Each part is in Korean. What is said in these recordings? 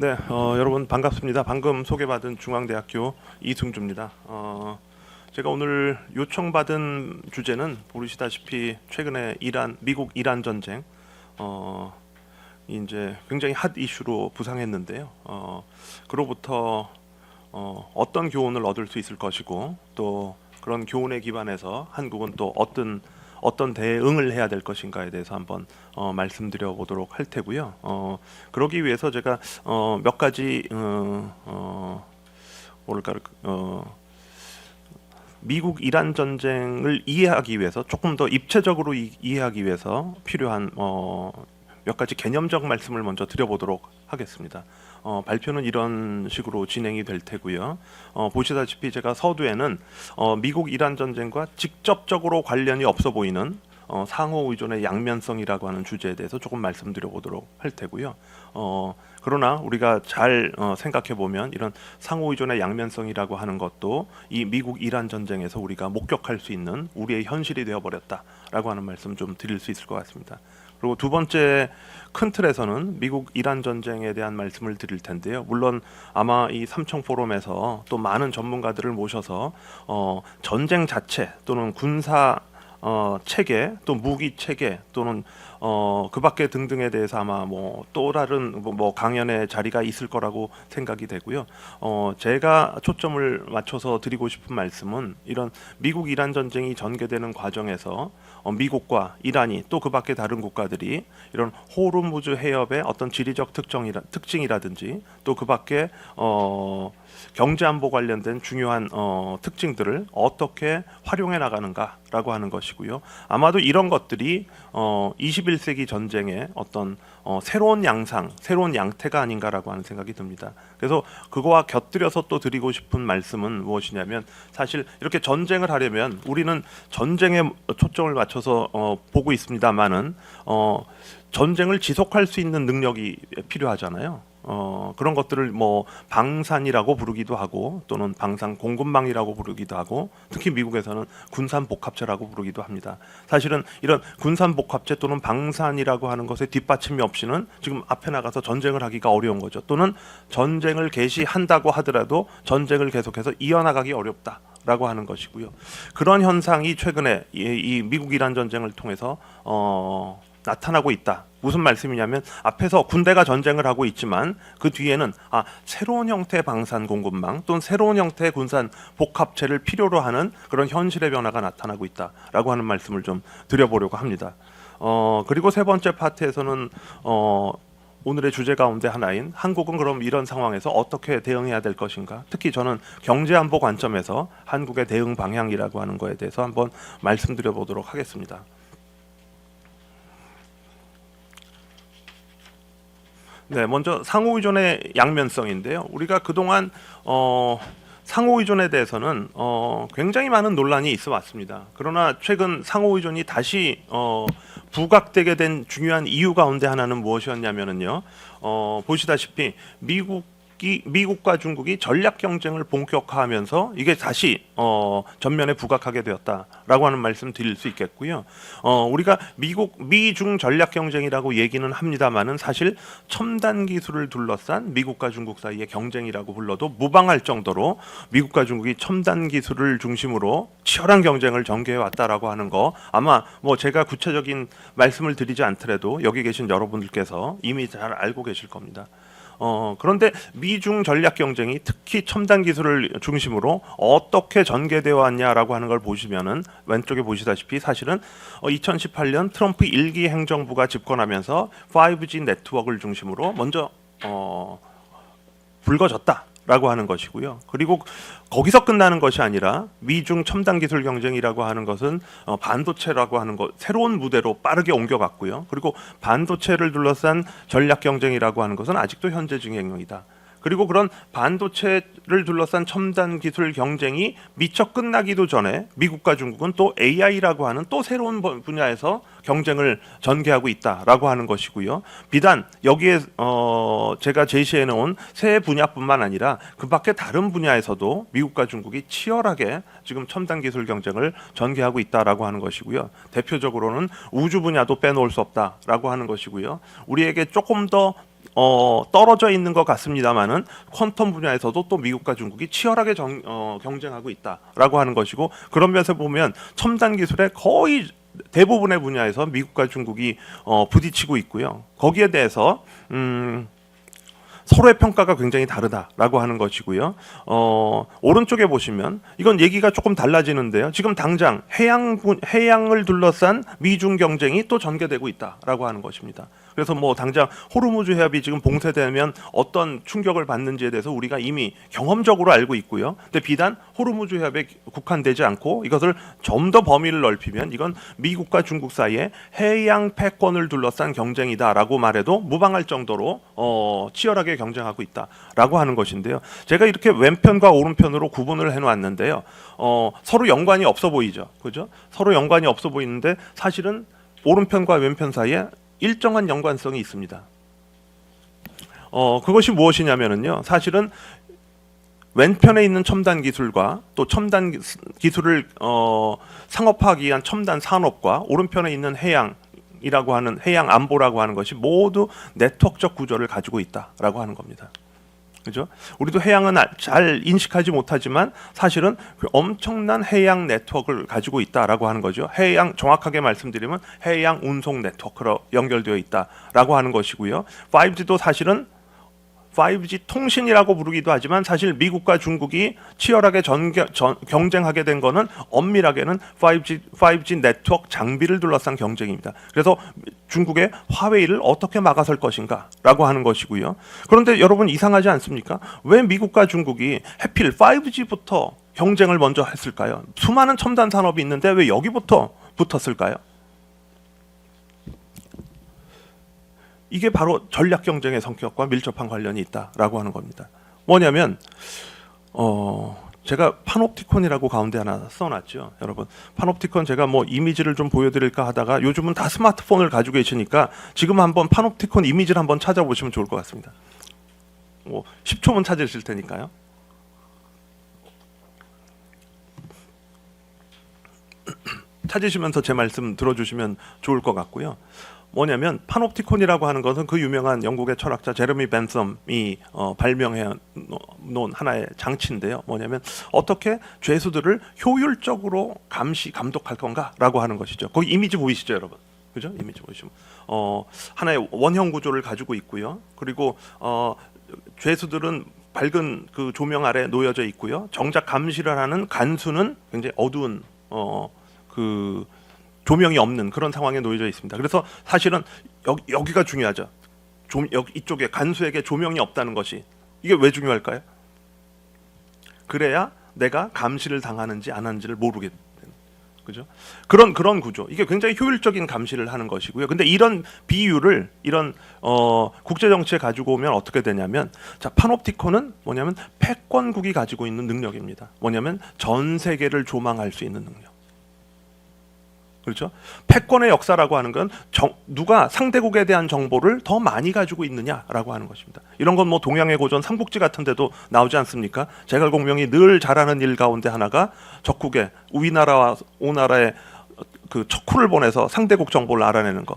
네, 여러분 반갑습니다. 방금 소개받은 중앙대학교 이승주입니다. 제가 오늘 요청받은 주제는 모르시다시피 최근에 미국 이란 전쟁, 이제 굉장히 핫 이슈로 부상했는데요. 그로부터 어떤 교훈을 얻을 수 있을 것이고 또 그런 교훈에 기반해서 한국은 또 어떤 대응을 해야 될 것인가에 대해서 한번 말씀드려 보도록 할 테고요. 그러기 위해서 제가 몇 가지 뭐랄까 미국 이란 전쟁을 이해하기 위해서 조금 더 입체적으로 이해하기 위해서 필요한 몇 가지 개념적 말씀을 먼저 드려보도록 하겠습니다. 발표는 이런 식으로 진행이 될 테고요. 보시다시피 제가 서두에는 미국 이란 전쟁과 직접적으로 관련이 없어 보이는 상호 의존의 양면성이라고 하는 주제에 대해서 조금 말씀드려 보도록 할 테고요. 그러나 우리가 잘 생각해 보면 이런 상호 의존의 양면성이라고 하는 것도 이 미국 이란 전쟁에서 우리가 목격할 수 있는 우리의 현실이 되어 버렸다라고 하는 말씀 좀 드릴 수 있을 것 같습니다. 그리고 두 번째 큰 틀에서는 미국 이란 전쟁에 대한 말씀을 드릴 텐데요. 물론 아마 이 삼청 포럼에서 또 많은 전문가들을 모셔서 전쟁 자체 또는 군사 체계 또 무기 체계 또는 그 밖에 등등에 대해서 아마 또 다른 강연의 자리가 있을 거라고 생각이 되고요. 제가 초점을 맞춰서 드리고 싶은 말씀은 이런 미국 이란 전쟁이 전개되는 과정에서 미국과 이란이 또 그 밖에 다른 국가들이 이런 호르무즈 해협의 어떤 지리적 특징이라든지 또 그 밖에 경제 안보 관련된 중요한 특징들을 어떻게 활용해 나가는가라고 하는 것이고요. 아마도 이런 것들이 21세기 전쟁의 어떤 새로운 양상, 새로운 양태가 아닌가라고 하는 생각이 듭니다. 그래서 그거와 곁들여서 또 드리고 싶은 말씀은 무엇이냐면 사실 이렇게 전쟁을 하려면 우리는 전쟁에 초점을 맞춰서 보고 있습니다만은 전쟁을 지속할 수 있는 능력이 필요하잖아요. 그런 것들을 방산이라고 부르기도 하고 또는 방산 공급망이라고 부르기도 하고 특히 미국에서는 군산복합체라고 부르기도 합니다. 사실은 이런 군산복합체 또는 방산이라고 하는 것에 뒷받침이 없이는 지금 앞에 나가서 전쟁을 하기가 어려운 거죠. 또는 전쟁을 개시한다고 하더라도 전쟁을 계속해서 이어나가기 어렵다라고 하는 것이고요. 그런 현상이 최근에 이 미국 이란 전쟁을 통해서 나타나고 있다. 무슨 말씀이냐면 앞에서 군대가 전쟁을 하고 있지만 그 뒤에는 새로운 형태의 방산 공급망 또는 새로운 형태의 군산 복합체를 필요로 하는 그런 현실의 변화가 나타나고 있다라고 하는 말씀을 좀 드려보려고 합니다. 그리고 세 번째 파트에서는 오늘의 주제 가운데 하나인 한국은 그럼 이런 상황에서 어떻게 대응해야 될 것인가? 특히 저는 경제 안보 관점에서 한국의 대응 방향이라고 하는 거에 대해서 한번 말씀드려 보도록 하겠습니다. 네, 먼저 상호 의존의 양면성인데요. 우리가 그동안 상호 의존에 대해서는 굉장히 많은 논란이 있어 왔습니다. 그러나 최근 상호 의존이 다시 부각되게 된 중요한 이유 가운데 하나는 무엇이었냐면요. 보시다시피 미국과 중국이 전략 경쟁을 본격화하면서 이게 다시 전면에 부각하게 되었다라고 하는 말씀 드릴 수 있겠고요. 우리가 미중 전략 경쟁이라고 얘기는 합니다만은 사실 첨단 기술을 둘러싼 미국과 중국 사이의 경쟁이라고 불러도 무방할 정도로 미국과 중국이 첨단 기술을 중심으로 치열한 경쟁을 전개해 왔다라고 하는 거 아마 제가 구체적인 말씀을 드리지 않더라도 여기 계신 여러분들께서 이미 잘 알고 계실 겁니다. 그런데 미중 전략 경쟁이 특히 첨단 기술을 중심으로 어떻게 전개되어 왔냐라고 하는 걸 보시면은 왼쪽에 보시다시피 사실은 2018년 트럼프 1기 행정부가 집권하면서 5G 네트워크를 중심으로 먼저 불거졌다라고 하는 것이고요. 그리고 거기서 끝나는 것이 아니라 미중 첨단 기술 경쟁이라고 하는 것은 반도체라고 하는 것 새로운 무대로 빠르게 옮겨갔고요. 그리고 반도체를 둘러싼 전략 경쟁이라고 하는 것은 아직도 현재 진행형이다. 그리고 그런 반도체를 둘러싼 첨단 기술 경쟁이 미처 끝나기도 전에 미국과 중국은 또 AI라고 하는 또 새로운 분야에서 경쟁을 전개하고 있다라고 하는 것이고요. 비단 여기에 제가 제시해 놓은 새 분야뿐만 아니라 그 밖에 다른 분야에서도 미국과 중국이 치열하게 지금 첨단 기술 경쟁을 전개하고 있다라고 하는 것이고요. 대표적으로는 우주 분야도 빼놓을 수 없다라고 하는 것이고요. 우리에게 조금 더 떨어져 있는 것 같습니다만은 퀀텀 분야에서도 또 미국과 중국이 치열하게 경쟁하고 있다라고 하는 것이고, 그런 면에서 보면 첨단 기술의 거의 대부분의 분야에서 미국과 중국이 부딪히고 있고요. 거기에 대해서 서로의 평가가 굉장히 다르다라고 하는 것이고요. 오른쪽에 보시면 이건 얘기가 조금 달라지는데요. 지금 당장 해양을 둘러싼 미중 경쟁이 또 전개되고 있다라고 하는 것입니다. 그래서 뭐 당장 호르무즈 해협이 지금 봉쇄되면 어떤 충격을 받는지에 대해서 우리가 이미 경험적으로 알고 있고요. 근데 비단 호르무즈 해협에 국한되지 않고 이것을 좀 더 범위를 넓히면 이건 미국과 중국 사이에 해양 패권을 둘러싼 경쟁이다라고 말해도 무방할 정도로 치열하게 경쟁하고 있다라고 하는 것인데요. 제가 이렇게 왼편과 오른편으로 구분을 해놓았는데요. 서로 연관이 없어 보이죠, 그죠? 서로 연관이 없어 보이는데 사실은 오른편과 왼편 사이에 일정한 연관성이 있습니다. 그것이 무엇이냐면요, 사실은 왼편에 있는 첨단 기술과 또 첨단 기술을 상업화하기 위한 첨단 산업과 오른편에 있는 해양이라고 하는 해양 안보라고 하는 것이 모두 네트워크적 구조를 가지고 있다라고 하는 겁니다. 그죠? 우리도 해양은 잘 인식하지 못하지만 사실은 그 엄청난 해양 네트워크를 가지고 있다라고 하는 거죠. 해양, 정확하게 말씀드리면 해양 운송 네트워크로 연결되어 있다라고 하는 것이고요. 5G도 사실은 5G 통신이라고 부르기도 하지만 사실 미국과 중국이 치열하게 경쟁하게 된 거는 엄밀하게는 5G 네트워크 장비를 둘러싼 경쟁입니다. 그래서 중국의 화웨이를 어떻게 막아설 것인가 라고 하는 것이고요. 그런데 여러분 이상하지 않습니까? 왜 미국과 중국이 하필 5G부터 경쟁을 먼저 했을까요? 수많은 첨단 산업이 있는데 왜 여기부터 붙었을까요? 이게 바로 전략 경쟁의 성격과 밀접한 관련이 있다라고 하는 겁니다. 뭐냐면 제가 파놉티콘이라고 가운데 하나 써놨죠. 여러분, 파놉티콘 제가 뭐 이미지를 좀 보여드릴까 하다가 요즘은 다 스마트폰을 가지고 계시니까 지금 한번 파놉티콘 이미지를 한번 찾아보시면 좋을 것 같습니다. 뭐 10초면 찾으실 테니까요. 찾으시면서 제 말씀 들어주시면 좋을 것 같고요. 뭐냐면 파놉티콘이라고 하는 것은 그 유명한 영국의 철학자 제레미 벤섬이 발명해 놓은 하나의 장치인데요. 뭐냐면 어떻게 죄수들을 효율적으로 감독할 건가라고 하는 것이죠. 거기 이미지 보이시죠, 여러분? 그죠? 이미지 보이시면 하나의 원형 구조를 가지고 있고요. 그리고 죄수들은 밝은 그 조명 아래 놓여져 있고요. 정작 감시를 하는 간수는 굉장히 어두운 그 조명이 없는 그런 상황에 놓여져 있습니다. 그래서 사실은 여기가 중요하죠. 이쪽에 간수에게 조명이 없다는 것이, 이게 왜 중요할까요? 그래야 내가 감시를 당하는지 안 하는지를 모르게 되는, 그죠? 그런 구조. 이게 굉장히 효율적인 감시를 하는 것이고요. 근데 이런 비유를 이런 국제 정치에 가지고 오면 어떻게 되냐면, 자, 파놉티콘은 뭐냐면 패권국이 가지고 있는 능력입니다. 뭐냐면 전 세계를 조망할 수 있는 능력. 그렇죠? 패권의 역사라고 하는 건 누가 상대국에 대한 정보를 더 많이 가지고 있느냐라고 하는 것입니다. 이런 건 뭐 동양의 고전 삼국지 같은 데도 나오지 않습니까? 제갈공명이 늘 잘하는 일 가운데 하나가 적국에 위나라와 오나라에 그 척후를 보내서 상대국 정보를 알아내는 거.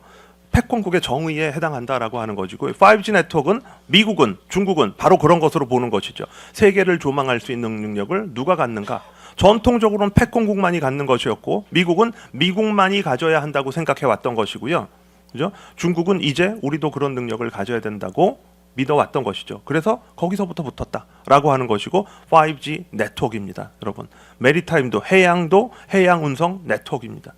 패권국의 정의에 해당한다라고 하는 것이고, 5G 네트워크는 미국은 중국은 바로 그런 것으로 보는 것이죠. 세계를 조망할 수 있는 능력을 누가 갖는가? 전통적으로는 패권국만이 갖는 것이었고, 미국은 미국만이 가져야 한다고 생각해 왔던 것이고요. 그죠? 중국은 이제 우리도 그런 능력을 가져야 된다고 믿어왔던 것이죠. 그래서 거기서부터 붙었다라고 하는 것이고 5G 네트워크입니다. 여러분, 메리타임도 해양도 해양 운송 네트워크입니다.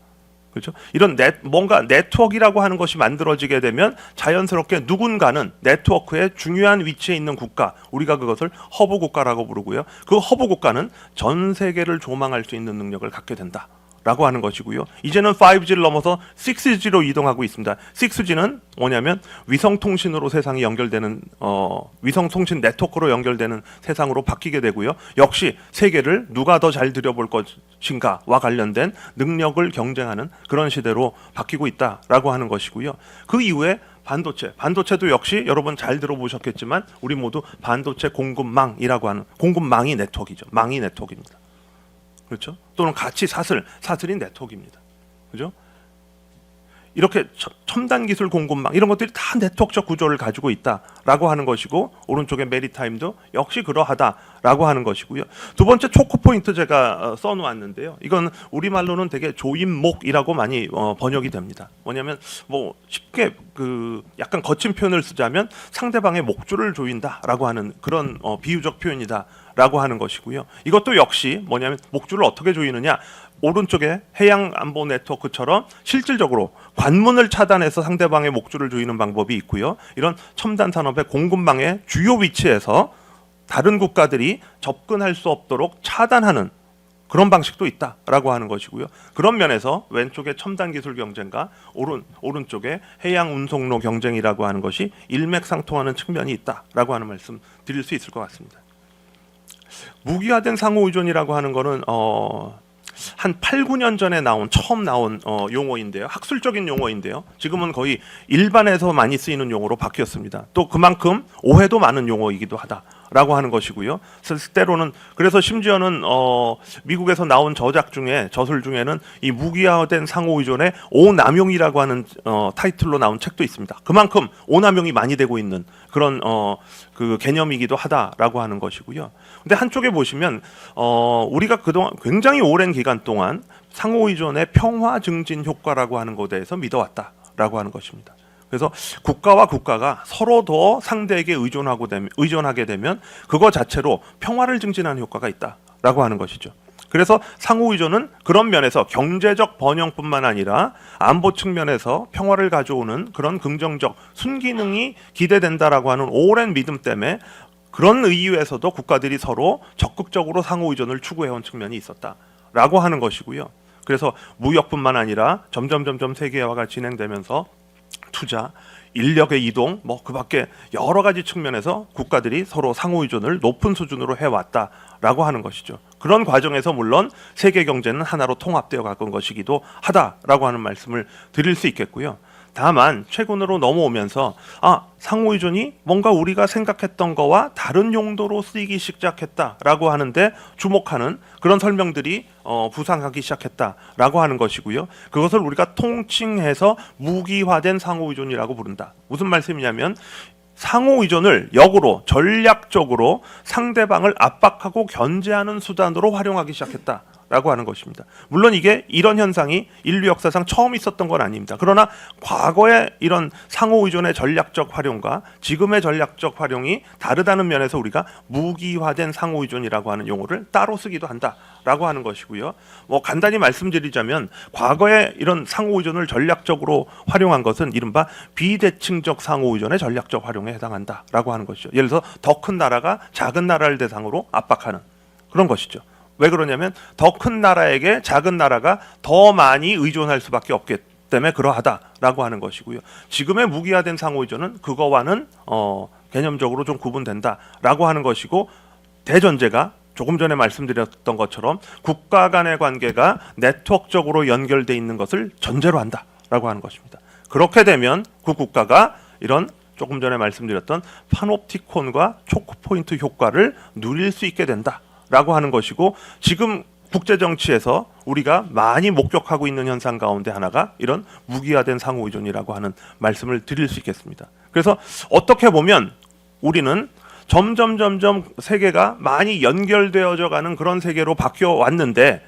그렇죠? 이런 뭔가 네트워크라고 하는 것이 만들어지게 되면 자연스럽게 누군가는 네트워크의 중요한 위치에 있는 국가, 우리가 그것을 허브 국가라고 부르고요. 그 허브 국가는 전 세계를 조망할 수 있는 능력을 갖게 된다라고 하는 것이고요. 이제는 5G를 넘어서 6G로 이동하고 있습니다. 6G는 뭐냐면 위성통신으로 세상이 연결되는 위성통신 네트워크로 연결되는 세상으로 바뀌게 되고요. 역시 세계를 누가 더 잘 들여볼 것인가와 관련된 능력을 경쟁하는 그런 시대로 바뀌고 있다라고 하는 것이고요. 그 이후에 반도체도 역시 여러분 잘 들어보셨겠지만 우리 모두 반도체 공급망이라고 하는, 공급망이 네트워크이죠. 망이 네트워크입니다. 그렇죠? 또는 같이 사슬이 네트워크입니다. 그죠? 이렇게 첨단 기술 공급망 이런 것들이 다 네트워크적 구조를 가지고 있다라고 하는 것이고, 오른쪽에 메리타임도 역시 그러하다라고 하는 것이고요. 두 번째 초코 포인트 제가 써놓았는데요. 이건 우리말로는 되게 조임목이라고 많이 번역이 됩니다. 뭐냐면 뭐 쉽게 그 약간 거친 표현을 쓰자면 상대방의 목줄을 조인다라고 하는 그런 비유적 표현이다라고 하는 것이고요. 이것도 역시 뭐냐면 목줄을 어떻게 조이느냐, 오른쪽에 해양 안보 네트워크처럼 실질적으로 관문을 차단해서 상대방의 목줄을 조이는 방법이 있고요. 이런 첨단 산업의 공급망의 주요 위치에서 다른 국가들이 접근할 수 없도록 차단하는 그런 방식도 있다라고 하는 것이고요. 그런 면에서 왼쪽에 첨단 기술 경쟁과 오른쪽에 해양 운송로 경쟁이라고 하는 것이 일맥상통하는 측면이 있다라고 하는 말씀 드릴 수 있을 것 같습니다. 무기화된 상호 의존이라고 하는 거는 한 8, 9년 전에 처음 나온 용어인데요. 학술적인 용어인데요. 지금은 거의 일반에서 많이 쓰이는 용어로 바뀌었습니다. 또 그만큼 오해도 많은 용어이기도 하다라고 하는 것이고요. 때로는 그래서 심지어는 미국에서 나온 저술 중에는 이 무기화된 상호 의존의 오남용이라고 하는 타이틀로 나온 책도 있습니다. 그만큼 오남용이 많이 되고 있는 그런 그 개념이기도 하다라고 하는 것이고요. 근데 한쪽에 보시면 우리가 그동안 굉장히 오랜 기간 동안 상호 의존의 평화 증진 효과라고 하는 것에 대해서 믿어왔다라고 하는 것입니다. 그래서 국가와 국가가 서로 더 상대에게 의존하게 되면 그거 자체로 평화를 증진하는 효과가 있다라고 하는 것이죠. 그래서 상호 의존은 그런 면에서 경제적 번영뿐만 아니라 안보 측면에서 평화를 가져오는 그런 긍정적 순기능이 기대된다라고 하는 오랜 믿음 때문에 그런 이유에서도 국가들이 서로 적극적으로 상호 의존을 추구해온 측면이 있었다라고 하는 것이고요. 그래서 무역뿐만 아니라 점점 세계화가 진행되면서 투자, 인력의 이동, 그 밖에 여러 가지 측면에서 국가들이 서로 상호 의존을 높은 수준으로 해왔다라고 하는 것이죠. 그런 과정에서 물론 세계 경제는 하나로 통합되어 가는 것이기도 하다라고 하는 말씀을 드릴 수 있겠고요. 다만 최근으로 넘어오면서 상호 의존이 뭔가 우리가 생각했던 거와 다른 용도로 쓰이기 시작했다라고 하는데 주목하는 그런 설명들이 부상하기 시작했다라고 하는 것이고요. 그것을 우리가 통칭해서 무기화된 상호 의존이라고 부른다. 무슨 말씀이냐면 상호 의존을 역으로 전략적으로 상대방을 압박하고 견제하는 수단으로 활용하기 시작했다. 라고 하는 것입니다. 물론 이게 이런 현상이 인류 역사상 처음 있었던 건 아닙니다. 그러나 과거의 이런 상호 의존의 전략적 활용과 지금의 전략적 활용이 다르다는 면에서 우리가 무기화된 상호 의존이라고 하는 용어를 따로 쓰기도 한다라고 하는 것이고요. 간단히 말씀드리자면 과거에 이런 상호 의존을 전략적으로 활용한 것은 이른바 비대칭적 상호 의존의 전략적 활용에 해당한다라고 하는 것이죠. 예를 들어서 더 큰 나라가 작은 나라를 대상으로 압박하는 그런 것이죠. 왜 그러냐면 더 큰 나라에게 작은 나라가 더 많이 의존할 수밖에 없기 때문에 그러하다라고 하는 것이고요. 지금의 무기화된 상호 의존은 그거와는 개념적으로 좀 구분된다라고 하는 것이고, 대전제가 조금 전에 말씀드렸던 것처럼 국가 간의 관계가 네트워크적으로 연결돼 있는 것을 전제로 한다라고 하는 것입니다. 그렇게 되면 그 국가가 이런 조금 전에 말씀드렸던 파놉티콘과 초크포인트 효과를 누릴 수 있게 된다 라고 하는 것이고, 지금 국제정치에서 우리가 많이 목격하고 있는 현상 가운데 하나가 이런 무기화된 상호 의존이라고 하는 말씀을 드릴 수 있겠습니다. 그래서 어떻게 보면 우리는 점점 세계가 많이 연결되어져 가는 그런 세계로 바뀌어 왔는데,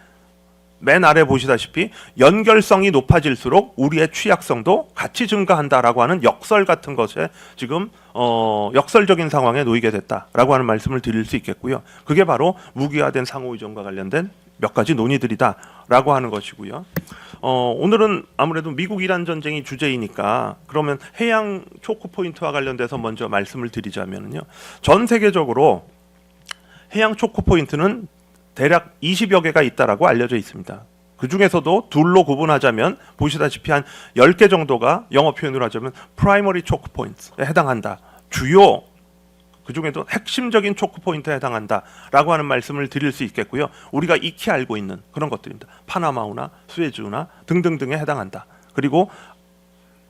맨 아래 보시다시피 연결성이 높아질수록 우리의 취약성도 같이 증가한다라고 하는 역설 같은 것에 지금 역설적인 상황에 놓이게 됐다라고 하는 말씀을 드릴 수 있겠고요. 그게 바로 무기화된 상호 의존과 관련된 몇 가지 논의들이다라고 하는 것이고요. 오늘은 아무래도 미국 이란 전쟁이 주제이니까 그러면 해양 초크 포인트와 관련돼서 먼저 말씀을 드리자면요. 전 세계적으로 해양 초크 포인트는 대략 20여 개가 있다라고 알려져 있습니다. 그 중에서도 둘로 구분하자면 보시다시피 한 10개 정도가 영어 표현으로 하자면 프라이머리 초크 포인트에 해당한다. 주요 그 중에도 핵심적인 초크 포인트에 해당한다라고 하는 말씀을 드릴 수 있겠고요. 우리가 익히 알고 있는 그런 것들입니다. 파나마우나 스웨즈나 등등등에 해당한다. 그리고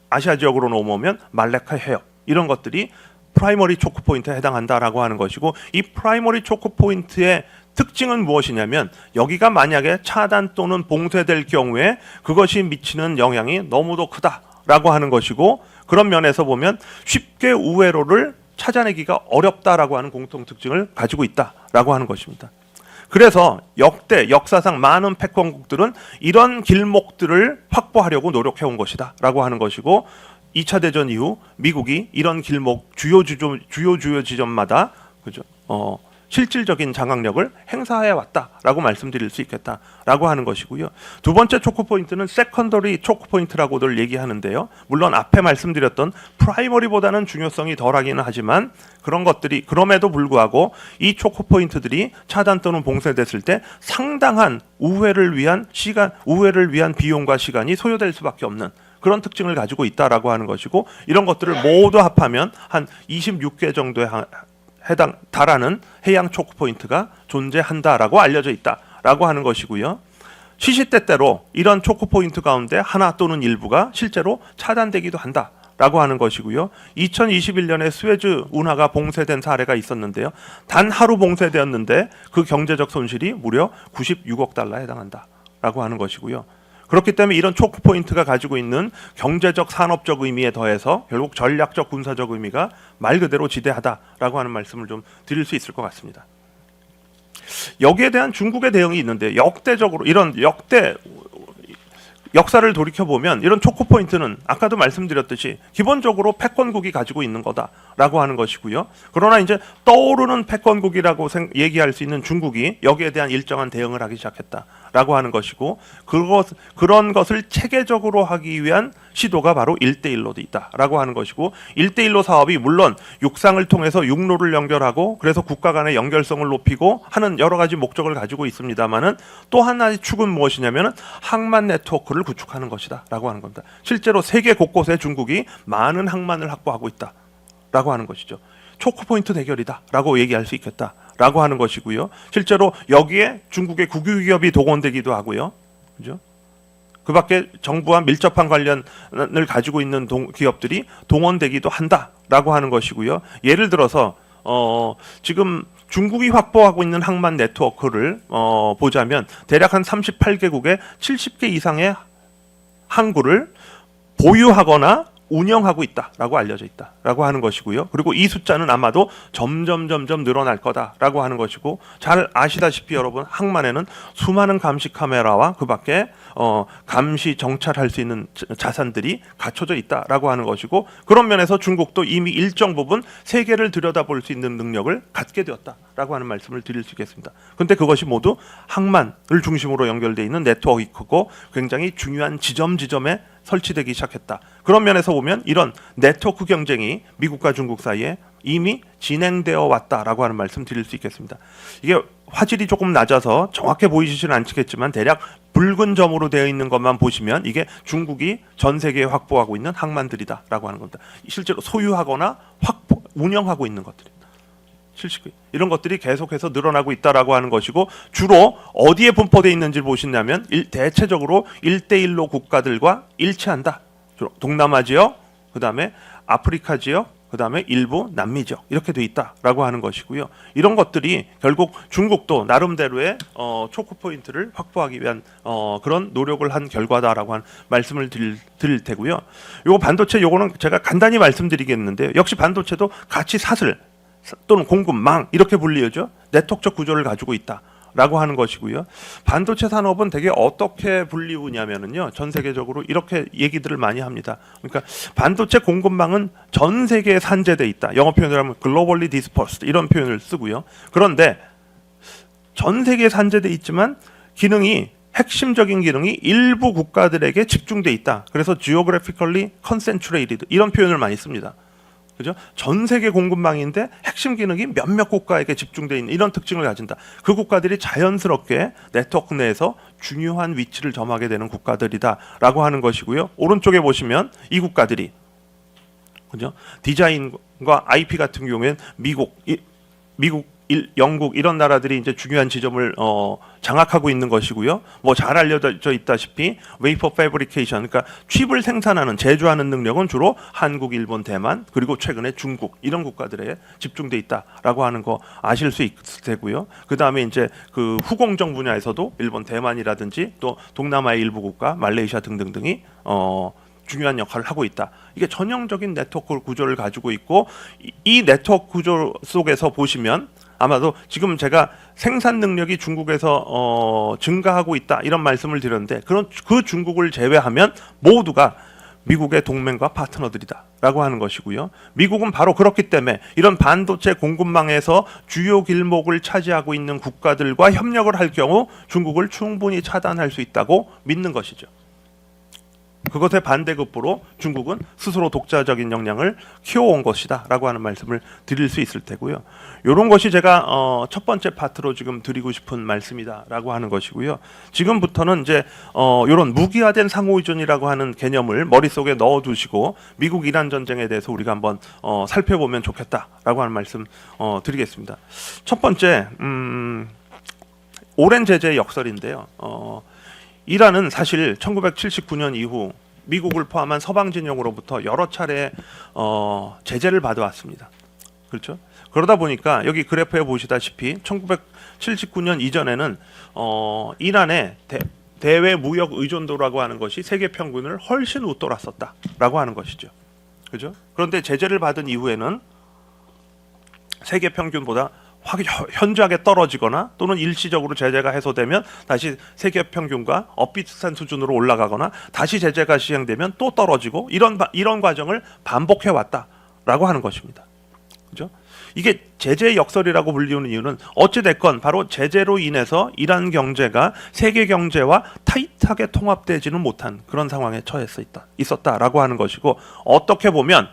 아시아 지역으로 넘어오면 말레카 해협 이런 것들이 프라이머리 초크 포인트에 해당한다라고 하는 것이고, 이 프라이머리 초크 포인트에 특징은 무엇이냐면 여기가 만약에 차단 또는 봉쇄될 경우에 그것이 미치는 영향이 너무도 크다라고 하는 것이고, 그런 면에서 보면 쉽게 우회로를 찾아내기가 어렵다라고 하는 공통 특징을 가지고 있다라고 하는 것입니다. 그래서 역사상 많은 패권국들은 이런 길목들을 확보하려고 노력해온 것이다 라고 하는 것이고, 2차 대전 이후 미국이 이런 길목 주요 지점마다 그죠? 실질적인 장악력을 행사해 왔다라고 말씀드릴 수 있겠다라고 하는 것이고요. 두 번째 초크 포인트는 세컨더리 초크 포인트라고들 얘기하는데요. 물론 앞에 말씀드렸던 프라이머리보다는 중요성이 덜하기는 하지만 그런 것들이 그럼에도 불구하고 이 초크 포인트들이 차단 또는 봉쇄됐을 때 상당한 우회를 위한 비용과 시간이 소요될 수밖에 없는 그런 특징을 가지고 있다라고 하는 것이고, 이런 것들을 모두 합하면 한 26개 정도에 달하는 해양 초크 포인트가 존재한다라고 알려져 있다라고 하는 것이고요. 시시때때로 이런 초크 포인트 가운데 하나 또는 일부가 실제로 차단되기도 한다라고 하는 것이고요. 2021년에 스웨즈 운하가 봉쇄된 사례가 있었는데요. 단 하루 봉쇄되었는데 그 경제적 손실이 무려 96억 달러에 해당한다라고 하는 것이고요. 그렇기 때문에 이런 초크 포인트가 가지고 있는 경제적 산업적 의미에 더해서 결국 전략적 군사적 의미가 말 그대로 지대하다라고 하는 말씀을 좀 드릴 수 있을 것 같습니다. 여기에 대한 중국의 대응이 있는데, 역대적으로 이런 역사를 돌이켜보면 이런 초크 포인트는 아까도 말씀드렸듯이 기본적으로 패권국이 가지고 있는 거다라고 하는 것이고요. 그러나 이제 떠오르는 패권국이라고 얘기할 수 있는 중국이 여기에 대한 일정한 대응을 하기 시작했다라고 하는 것이고, 그런 것을 체계적으로 하기 위한 시도가 바로 1대1로도 있다라고 하는 것이고, 1대1로 사업이 물론 육상을 통해서 육로를 연결하고 그래서 국가 간의 연결성을 높이고 하는 여러 가지 목적을 가지고 있습니다만은 또 하나의 축은 무엇이냐면은 항만 네트워크를 구축하는 것이다라고 하는 겁니다. 실제로 세계 곳곳에 중국이 많은 항만을 확보하고 있다라고 하는 것이죠. 초크 포인트 대결이다라고 얘기할 수 있겠다라고 하는 것이고요. 실제로 여기에 중국의 국유 기업이 동원되기도 하고요. 그죠? 그 밖에 정부와 밀접한 관련을 가지고 있는 기업들이 동원되기도 한다라고 하는 것이고요. 예를 들어서 지금 중국이 확보하고 있는 항만 네트워크를 보자면 대략 한 38개국에 70개 이상의 항구를 보유하거나 운영하고 있다라고 알려져 있다라고 하는 것이고요. 그리고 이 숫자는 아마도 점점 늘어날 거다라고 하는 것이고, 잘 아시다시피 여러분, 항만에는 수많은 감시 카메라와 그 밖에 감시 정찰할 수 있는 자산들이 갖춰져 있다라고 하는 것이고, 그런 면에서 중국도 이미 일정 부분 세계를 들여다볼 수 있는 능력을 갖게 되었다라고 하는 말씀을 드릴 수 있겠습니다. 그런데 그것이 모두 항만을 중심으로 연결되어 있는 네트워크고 굉장히 중요한 지점에 설치되기 시작했다. 그런 면에서 보면 이런 네트워크 경쟁이 미국과 중국 사이에 이미 진행되어 왔다라고 하는 말씀 드릴 수 있겠습니다. 이게 화질이 조금 낮아서 정확해 보이시지는 않겠지만 대략 붉은 점으로 되어 있는 것만 보시면 이게 중국이 전 세계에 확보하고 있는 항만들이다라고 하는 겁니다. 실제로 소유하거나 운영하고 있는 것들입니다. 이런 것들이 계속해서 늘어나고 있다라고 하는 것이고, 주로 어디에 분포되어 있는지 보시냐면 대체적으로 1대1로 국가들과 일치한다. 동남아 지역, 그 다음에 아프리카 지역, 그 다음에 일부 남미 지역 이렇게 돼 있다라고 하는 것이고요. 이런 것들이 결국 중국도 나름대로의 초크 포인트를 확보하기 위한 그런 노력을 한 결과다라고 하는 말씀을 드릴 테고요. 요거 반도체 요거는 제가 간단히 말씀드리겠는데, 역시 반도체도 가치 사슬 또는 공급망 이렇게 불리죠. 네트워크적 구조를 가지고 있다라고 하는 것이고요. 반도체 산업은 되게 어떻게 불리우냐면은요, 전 세계적으로 이렇게 얘기들을 많이 합니다. 그러니까 반도체 공급망은 전 세계에 산재돼 있다. 영어 표현을 하면 globally dispersed 이런 표현을 쓰고요. 그런데 전 세계에 산재돼 있지만 핵심적인 기능이 일부 국가들에게 집중돼 있다. 그래서 geographically concentrated 이런 표현을 많이 씁니다. 그죠? 전 세계 공급망인데 핵심 기능이 몇몇 국가에게 집중되어 있는 이런 특징을 가진다. 그 국가들이 자연스럽게 네트워크 내에서 중요한 위치를 점하게 되는 국가들이다라고 하는 것이고요. 오른쪽에 보시면 이 국가들이 그죠? 디자인과 IP 같은 경우에는 미국, 영국 이런 나라들이 이제 중요한 지점을 장악하고 있는 것이고요. 뭐 잘 알려져 있다시피 웨이퍼 패브리케이션, 그러니까 칩을 생산하는 제조하는 능력은 주로 한국, 일본, 대만 그리고 최근에 중국 이런 국가들에 집중돼 있다라고 하는 거 아실 수 있을 테고요. 그 다음에 이제 그 후공정 분야에서도 일본, 대만이라든지 또 동남아의 일부 국가, 말레이시아 등등등이 중요한 역할을 하고 있다. 이게 전형적인 네트워크 구조를 가지고 있고 이 네트워크 구조 속에서 보시면 아마도 지금 제가 생산 능력이 중국에서 증가하고 있다 이런 말씀을 드렸는데 그 중국을 제외하면 모두가 미국의 동맹과 파트너들이다라고 하는 것이고요. 미국은 바로 그렇기 때문에 이런 반도체 공급망에서 주요 길목을 차지하고 있는 국가들과 협력을 할 경우 중국을 충분히 차단할 수 있다고 믿는 것이죠. 그것의 반대급부로 중국은 스스로 독자적인 역량을 키워온 것이다 라고 하는 말씀을 드릴 수 있을 테고요. 이런 것이 제가 첫 번째 파트로 지금 드리고 싶은 말씀이다 라고 하는 것이고요. 지금부터는 이제 이런 무기화된 상호의존이라고 하는 개념을 머릿속에 넣어두시고 미국 이란 전쟁에 대해서 우리가 한번 살펴보면 좋겠다 라고 하는 말씀 드리겠습니다. 첫 번째 오랜 제재의 역설인데요. 이란은 사실 1979년 이후 미국을 포함한 서방 진영으로부터 여러 차례 제재를 받아왔습니다. 그렇죠? 그러다 보니까 여기 그래프에 보시다시피 1979년 이전에는 이란의 대외 무역 의존도라고 하는 것이 세계 평균을 훨씬 웃돌았었다라고 하는 것이죠. 그죠? 그런데 제재를 받은 이후에는 세계 평균보다 현저하게 떨어지거나 또는 일시적으로 제재가 해소되면 다시 세계 평균과 비슷한 수준으로 올라가거나 다시 제재가 시행되면 또 떨어지고 이런 과정을 반복해 왔다라고 하는 것입니다. 그죠? 이게 제재의 역설이라고 불리는 이유는 어찌 됐건 바로 제재로 인해서 이란 경제가 세계 경제와 타이트하게 통합되지는 못한 그런 상황에 처해서 있었다라고 하는 것이고, 어떻게 보면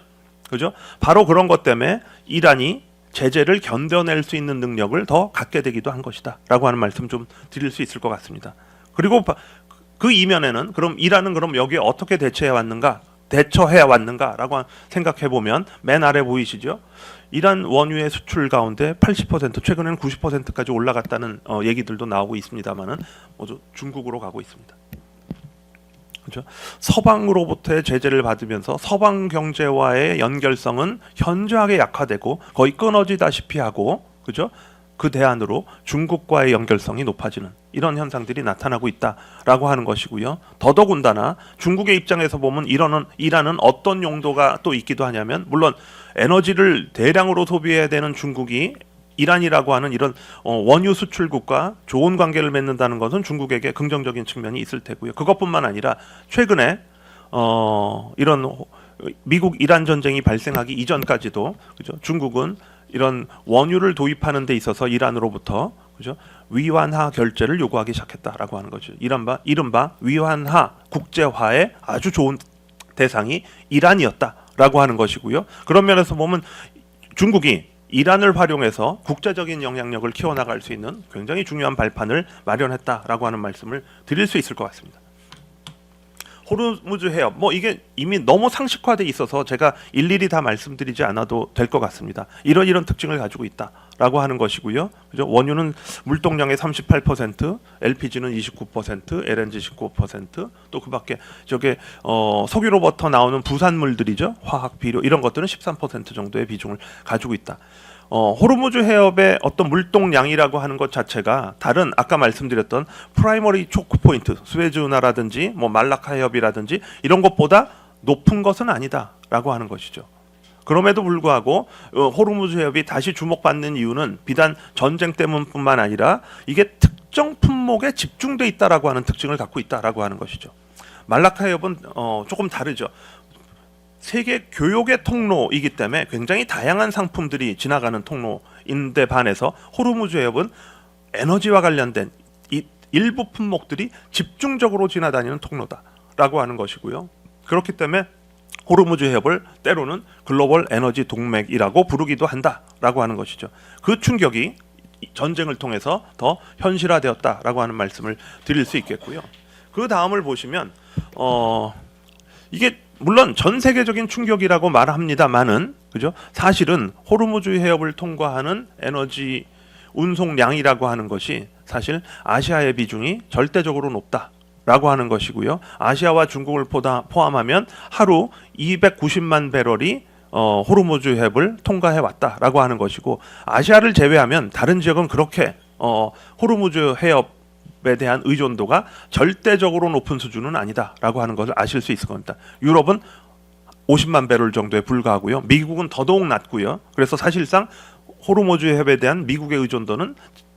그죠? 바로 그런 것 때문에 이란이 제재를 견뎌낼 수 있는 능력을 더 갖게 되기도 한 것이다 라고 하는 말씀 좀 드릴 수 있을 것 같습니다. 그리고 그 이면에는 그럼 이란은 그럼 여기에 어떻게 대처해 왔는가 라고 생각해 보면 맨 아래 보이시죠? 이란 원유의 수출 가운데 80% 최근에는 90%까지 올라갔다는 얘기들도 나오고 있습니다만은 모두 중국으로 가고 있습니다. 그렇죠? 서방으로부터의 제재를 받으면서 서방 경제와의 연결성은 현저하게 약화되고 거의 끊어지다시피 하고, 그죠? 그 대안으로 중국과의 연결성이 높아지는 이런 현상들이 나타나고 있다라고 하는 것이고요. 더더군다나 중국의 입장에서 보면 이란은 어떤 용도가 또 있기도 하냐면, 물론 에너지를 대량으로 소비해야 되는 중국이 이란이라고 하는 이런 원유 수출국과 좋은 관계를 맺는다는 것은 중국에게 긍정적인 측면이 있을 테고요. 그것뿐만 아니라 최근에 이런 미국 이란 전쟁이 발생하기 이전까지도 그죠? 중국은 이런 원유를 도입하는 데 있어서 이란으로부터 그죠? 위완화 결제를 요구하기 시작했다라고 하는 거죠. 이른바 위완화 국제화의 아주 좋은 대상이 이란이었다라고 하는 것이고요. 그런 면에서 보면 중국이 이란을 활용해서 국제적인 영향력을 키워나갈 수 있는 굉장히 중요한 발판을 마련했다라고 하는 말씀을 드릴 수 있을 것 같습니다. 호르무즈 해협, 이게 이미 너무 상식화돼 있어서 제가 일일이 다 말씀드리지 않아도 될 것 같습니다. 이런 특징을 가지고 있다라고 하는 것이고요. 그죠? 원유는 물동량의 38%, LPG는 29%, LNG 19%, 또 그밖에 석유로부터 나오는 부산물들이죠. 화학, 비료 이런 것들은 13% 정도의 비중을 가지고 있다. 호르무즈 해협의 어떤 물동량이라고 하는 것 자체가 다른 아까 말씀드렸던 프라이머리 초크 포인트, 스웨즈운하라든지 말라카 해협이라든지 이런 것보다 높은 것은 아니다라고 하는 것이죠. 그럼에도 불구하고 호르무즈 해협이 다시 주목받는 이유는 비단 전쟁 때문뿐만 아니라 이게 특정 품목에 집중돼 있다라고 하는 특징을 갖고 있다라고 하는 것이죠. 말라카 해협은 조금 다르죠. 세계 교역의 통로이기 때문에 굉장히 다양한 상품들이 지나가는 통로인데 반해서 호르무즈 해협은 에너지와 관련된 일부 품목들이 집중적으로 지나다니는 통로다라고 하는 것이고요. 그렇기 때문에 호르무즈 해협을 때로는 글로벌 에너지 동맥이라고 부르기도 한다라고 하는 것이죠. 그 충격이 전쟁을 통해서 더 현실화되었다라고 하는 말씀을 드릴 수 있겠고요. 그 다음을 보시면 이게 물론 전 세계적인 충격이라고 말합니다만은 그죠? 사실은 호르무즈 해협을 통과하는 에너지 운송량이라고 하는 것이 사실 아시아의 비중이 절대적으로 높다라고 하는 것이고요. 아시아와 중국을 포함하면 하루 290만 배럴이 호르무즈 해협을 통과해 왔다라고 하는 것이고, 아시아를 제외하면 다른 지역은 그렇게 호르무즈 해협에 대한 의존도가 절대적으로 높은 수준은 아니다라고 하는 것을 아실 수 있을 겁니다. 유럽은 50만 배럴 정도에 불과하고요. 미국은 더더욱 낮고요. 그래서 사실상 호르무즈 해협에 대한 미국의 의존도는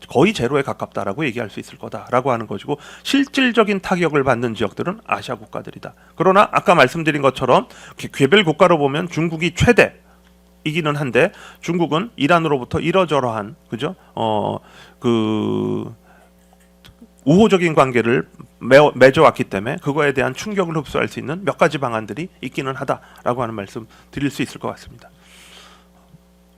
거의 제로에 가깝다라고 얘기할 수 있을 거다라고 하는 것이고, 실질적인 타격을 받는 지역들은 아시아 국가들이다. 그러나 아까 말씀드린 것처럼 개별 국가로 보면 중국이 최대이기는 한데, 중국은 이란으로부터 이러저러한 그죠? 우호적인 관계를 맺어왔기 때문에 그거에 대한 충격을 흡수할 수 있는 몇 가지 방안들이 있기는 하다라고 하는 말씀 드릴 수 있을 것 같습니다.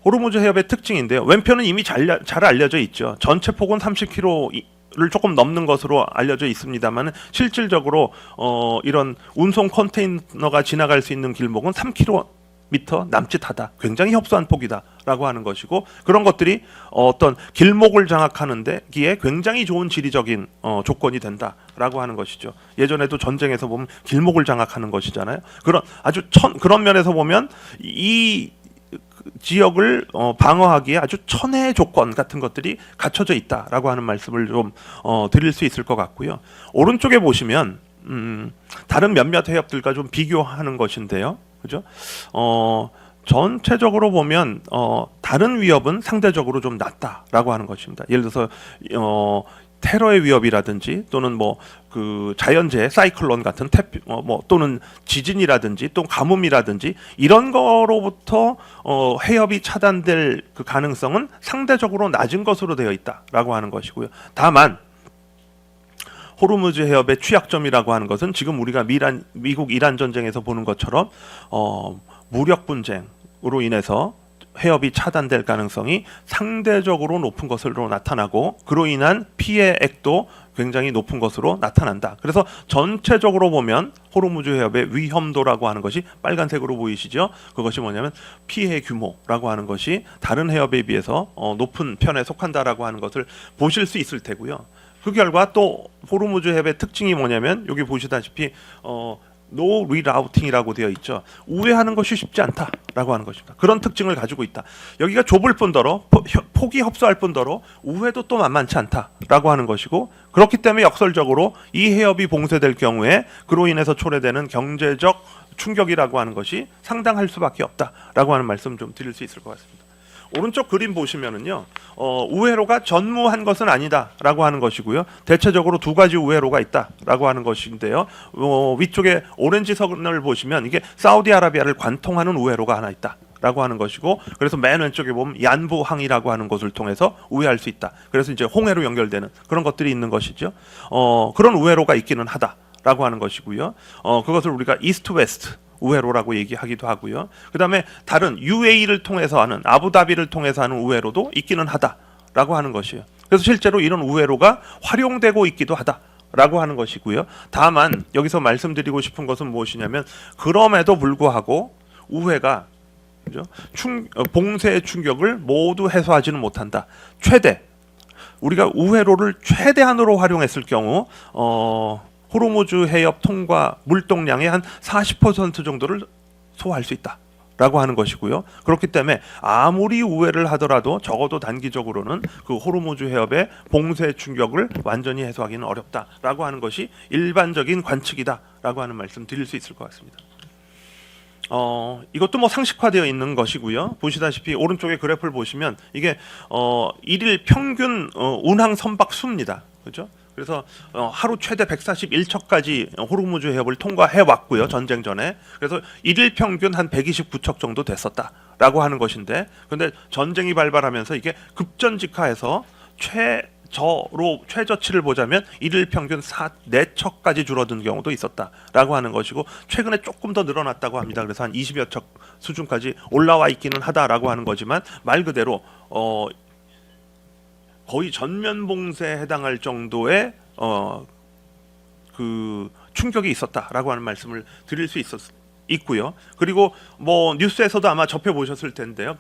호르무즈 해협의 특징인데요. 왼편은 이미 잘 알려져 있죠. 전체 폭은 30km를 조금 넘는 것으로 알려져 있습니다만, 실질적으로 이런 운송 컨테이너가 지나갈 수 있는 길목은 3km 남짓하다. 굉장히 협소한 폭이다라고 하는 것이고, 그런 것들이 어떤 길목을 장악하는 데기에 굉장히 좋은 지리적인 조건이 된다라고 하는 것이죠. 예전에도 전쟁에서 보면 길목을 장악하는 것이잖아요. 그런 면에서 보면 이 지역을 방어하기에 아주 천혜의 조건 같은 것들이 갖춰져 있다라고 하는 말씀을 좀 드릴 수 있을 것 같고요. 오른쪽에 보시면 다른 몇몇 해협들과 좀 비교하는 것인데요. 그죠? 전체적으로 보면 다른 위협은 상대적으로 좀 낮다라고 하는 것입니다. 예를 들어서 테러의 위협이라든지, 또는 그 자연재해, 사이클론 같은 또는 지진이라든지, 또 가뭄이라든지, 이런 거로부터 해협이 차단될 그 가능성은 상대적으로 낮은 것으로 되어 있다라고 하는 것이고요. 다만 호르무즈 해협의 취약점이라고 하는 것은 지금 우리가 미국 이란 전쟁에서 보는 것처럼 무력 분쟁으로 인해서 해협이 차단될 가능성이 상대적으로 높은 것으로 나타나고, 그로 인한 피해액도 굉장히 높은 것으로 나타난다. 그래서 전체적으로 보면 호르무즈 해협의 위험도라고 하는 것이 빨간색으로 보이시죠? 그것이 뭐냐면 피해 규모라고 하는 것이 다른 해협에 비해서 높은 편에 속한다라고 하는 것을 보실 수 있을 테고요. 그 결과 또 호르무즈 해협의 특징이 뭐냐면, 여기 보시다시피 노 리라우팅이라고 되어 있죠. 우회하는 것이 쉽지 않다라고 하는 것입니다. 그런 특징을 가지고 있다. 여기가 좁을 뿐더러 폭이 협소할 뿐더러 우회도 또 만만치 않다라고 하는 것이고, 그렇기 때문에 역설적으로 이 해협이 봉쇄될 경우에 그로 인해서 초래되는 경제적 충격이라고 하는 것이 상당할 수밖에 없다라고 하는 말씀 좀 드릴 수 있을 것 같습니다. 오른쪽 그림 보시면은요, 우회로가 전무한 것은 아니다라고 하는 것이고요. 대체적으로 두 가지 우회로가 있다라고 하는 것인데요. 위쪽에 오렌지 선을 보시면 이게 사우디아라비아를 관통하는 우회로가 하나 있다라고 하는 것이고, 그래서 맨 왼쪽에 보면 얀부항이라고 하는 곳을 통해서 우회할 수 있다. 그래서 이제 홍해로 연결되는 그런 것들이 있는 것이죠. 그런 우회로가 있기는 하다라고 하는 것이고요. 그것을 우리가 이스트 웨스트 우회로라고 얘기하기도 하고요. 그 다음에 다른 UAE를 통해서 하는, 아부다비를 통해서 하는 우회로도 있기는 하다라고 하는 것이에요. 그래서 실제로 이런 우회로가 활용되고 있기도 하다라고 하는 것이고요. 다만 여기서 말씀드리고 싶은 것은 무엇이냐면, 그럼에도 불구하고 우회가 그죠? 봉쇄의 충격을 모두 해소하지는 못한다. 우리가 우회로를 최대한으로 활용했을 경우 호르무즈 해협 통과 물동량의 한 40% 정도를 소화할 수 있다라고 하는 것이고요. 그렇기 때문에 아무리 우회를 하더라도 적어도 단기적으로는 그 호르무즈 해협의 봉쇄 충격을 완전히 해소하기는 어렵다라고 하는 것이 일반적인 관측이다라고 하는 말씀 드릴 수 있을 것 같습니다. 이것도 상식화되어 있는 것이고요. 보시다시피 오른쪽에 그래프를 보시면 이게 일일 평균 운항 선박 수입니다. 그렇죠? 그래서 하루 최대 141척까지 호르무즈 해협을 통과해 왔고요. 전쟁 전에. 그래서 일일 평균 한 129척 정도 됐었다라고 하는 것인데, 근데 전쟁이 발발하면서 이게 급전직하해서 최저치를 보자면 일일 평균 4척까지 줄어든 경우도 있었다라고 하는 것이고, 최근에 조금 더 늘어났다고 합니다. 그래서 한 20여 척 수준까지 올라와 있기는 하다라고 하는 거지만, 말 그대로 거의 전면 봉쇄에 해당할 정도의 그 충격이 있었다라고 하는 말씀을 드릴 수 있고요. 그리고 뉴스에서도 아마 접해 보셨을 텐데요.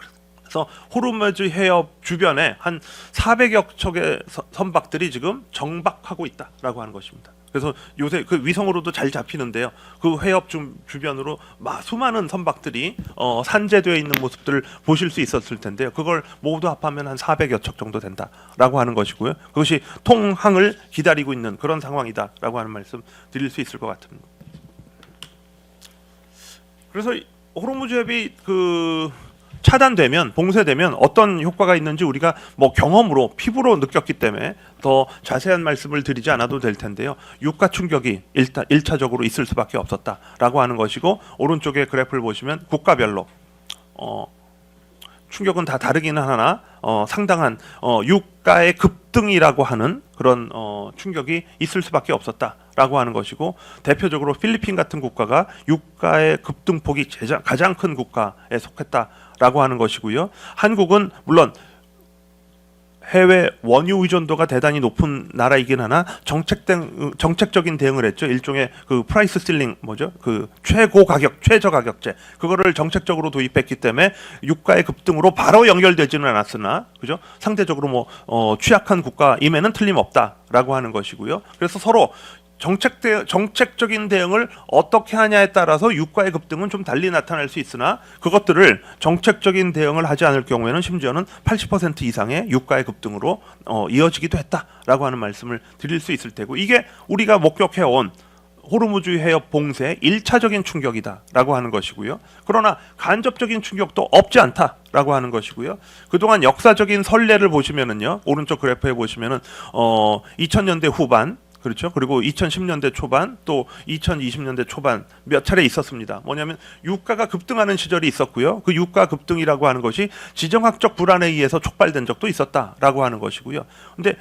그래서 호르무즈 해협 주변에 한 400여 척의 선박들이 지금 정박하고 있다라고 하는 것입니다. 그래서 요새 그 위성으로도 잘 잡히는데요. 그 해협 주변으로 수많은 선박들이 산재되어 있는 모습들을 보실 수 있었을 텐데요. 그걸 모두 합하면 한 400여 척 정도 된다라고 하는 것이고요. 그것이 통항을 기다리고 있는 그런 상황이다라고 하는 말씀 드릴 수 있을 것 같습니다. 그래서 호르무즈 해협이 차단되면, 봉쇄되면 어떤 효과가 있는지 우리가 경험으로 피부로 느꼈기 때문에 더 자세한 말씀을 드리지 않아도 될 텐데요. 유가 충격이 일단 1차적으로 있을 수밖에 없었다라고 하는 것이고, 오른쪽에 그래프를 보시면 국가별로 충격은 다 다르기는 하나 상당한 유가의 급등이라고 하는 그런 충격이 있을 수밖에 없었다라고 하는 것이고, 대표적으로 필리핀 같은 국가가 유가의 급등폭이 가장 큰 국가에 속했다라고 하는 것이고요. 한국은 물론 해외 원유 의존도가 대단히 높은 나라이긴 하나 정책적인 대응을 했죠. 일종의 그 프라이스 실링 그 최저 가격제 그거를 정책적으로 도입했기 때문에 유가의 급등으로 바로 연결되지는 않았으나 그죠? 상대적으로 취약한 국가임에는 틀림없다라고 하는 것이고요. 그래서 서로 정책적인 대응을 어떻게 하냐에 따라서 유가의 급등은 좀 달리 나타날 수 있으나, 그것들을 정책적인 대응을 하지 않을 경우에는 심지어는 80% 이상의 유가의 급등으로 이어지기도 했다라고 하는 말씀을 드릴 수 있을 테고, 이게 우리가 목격해온 호르무즈 해협 봉쇄의 1차적인 충격이다라고 하는 것이고요. 그러나 간접적인 충격도 없지 않다라고 하는 것이고요. 그동안 역사적인 선례를 보시면은요, 오른쪽 그래프에 보시면은 2000년대 후반, 그렇죠. 그리고 2010년대 초반, 또 2020년대 초반 몇 차례 있었습니다. 뭐냐면 유가가 급등하는 시절이 있었고요. 그 유가 급등이라고 하는 것이 지정학적 불안에 의해서 촉발된 적도 있었다라고 하는 것이고요. 근데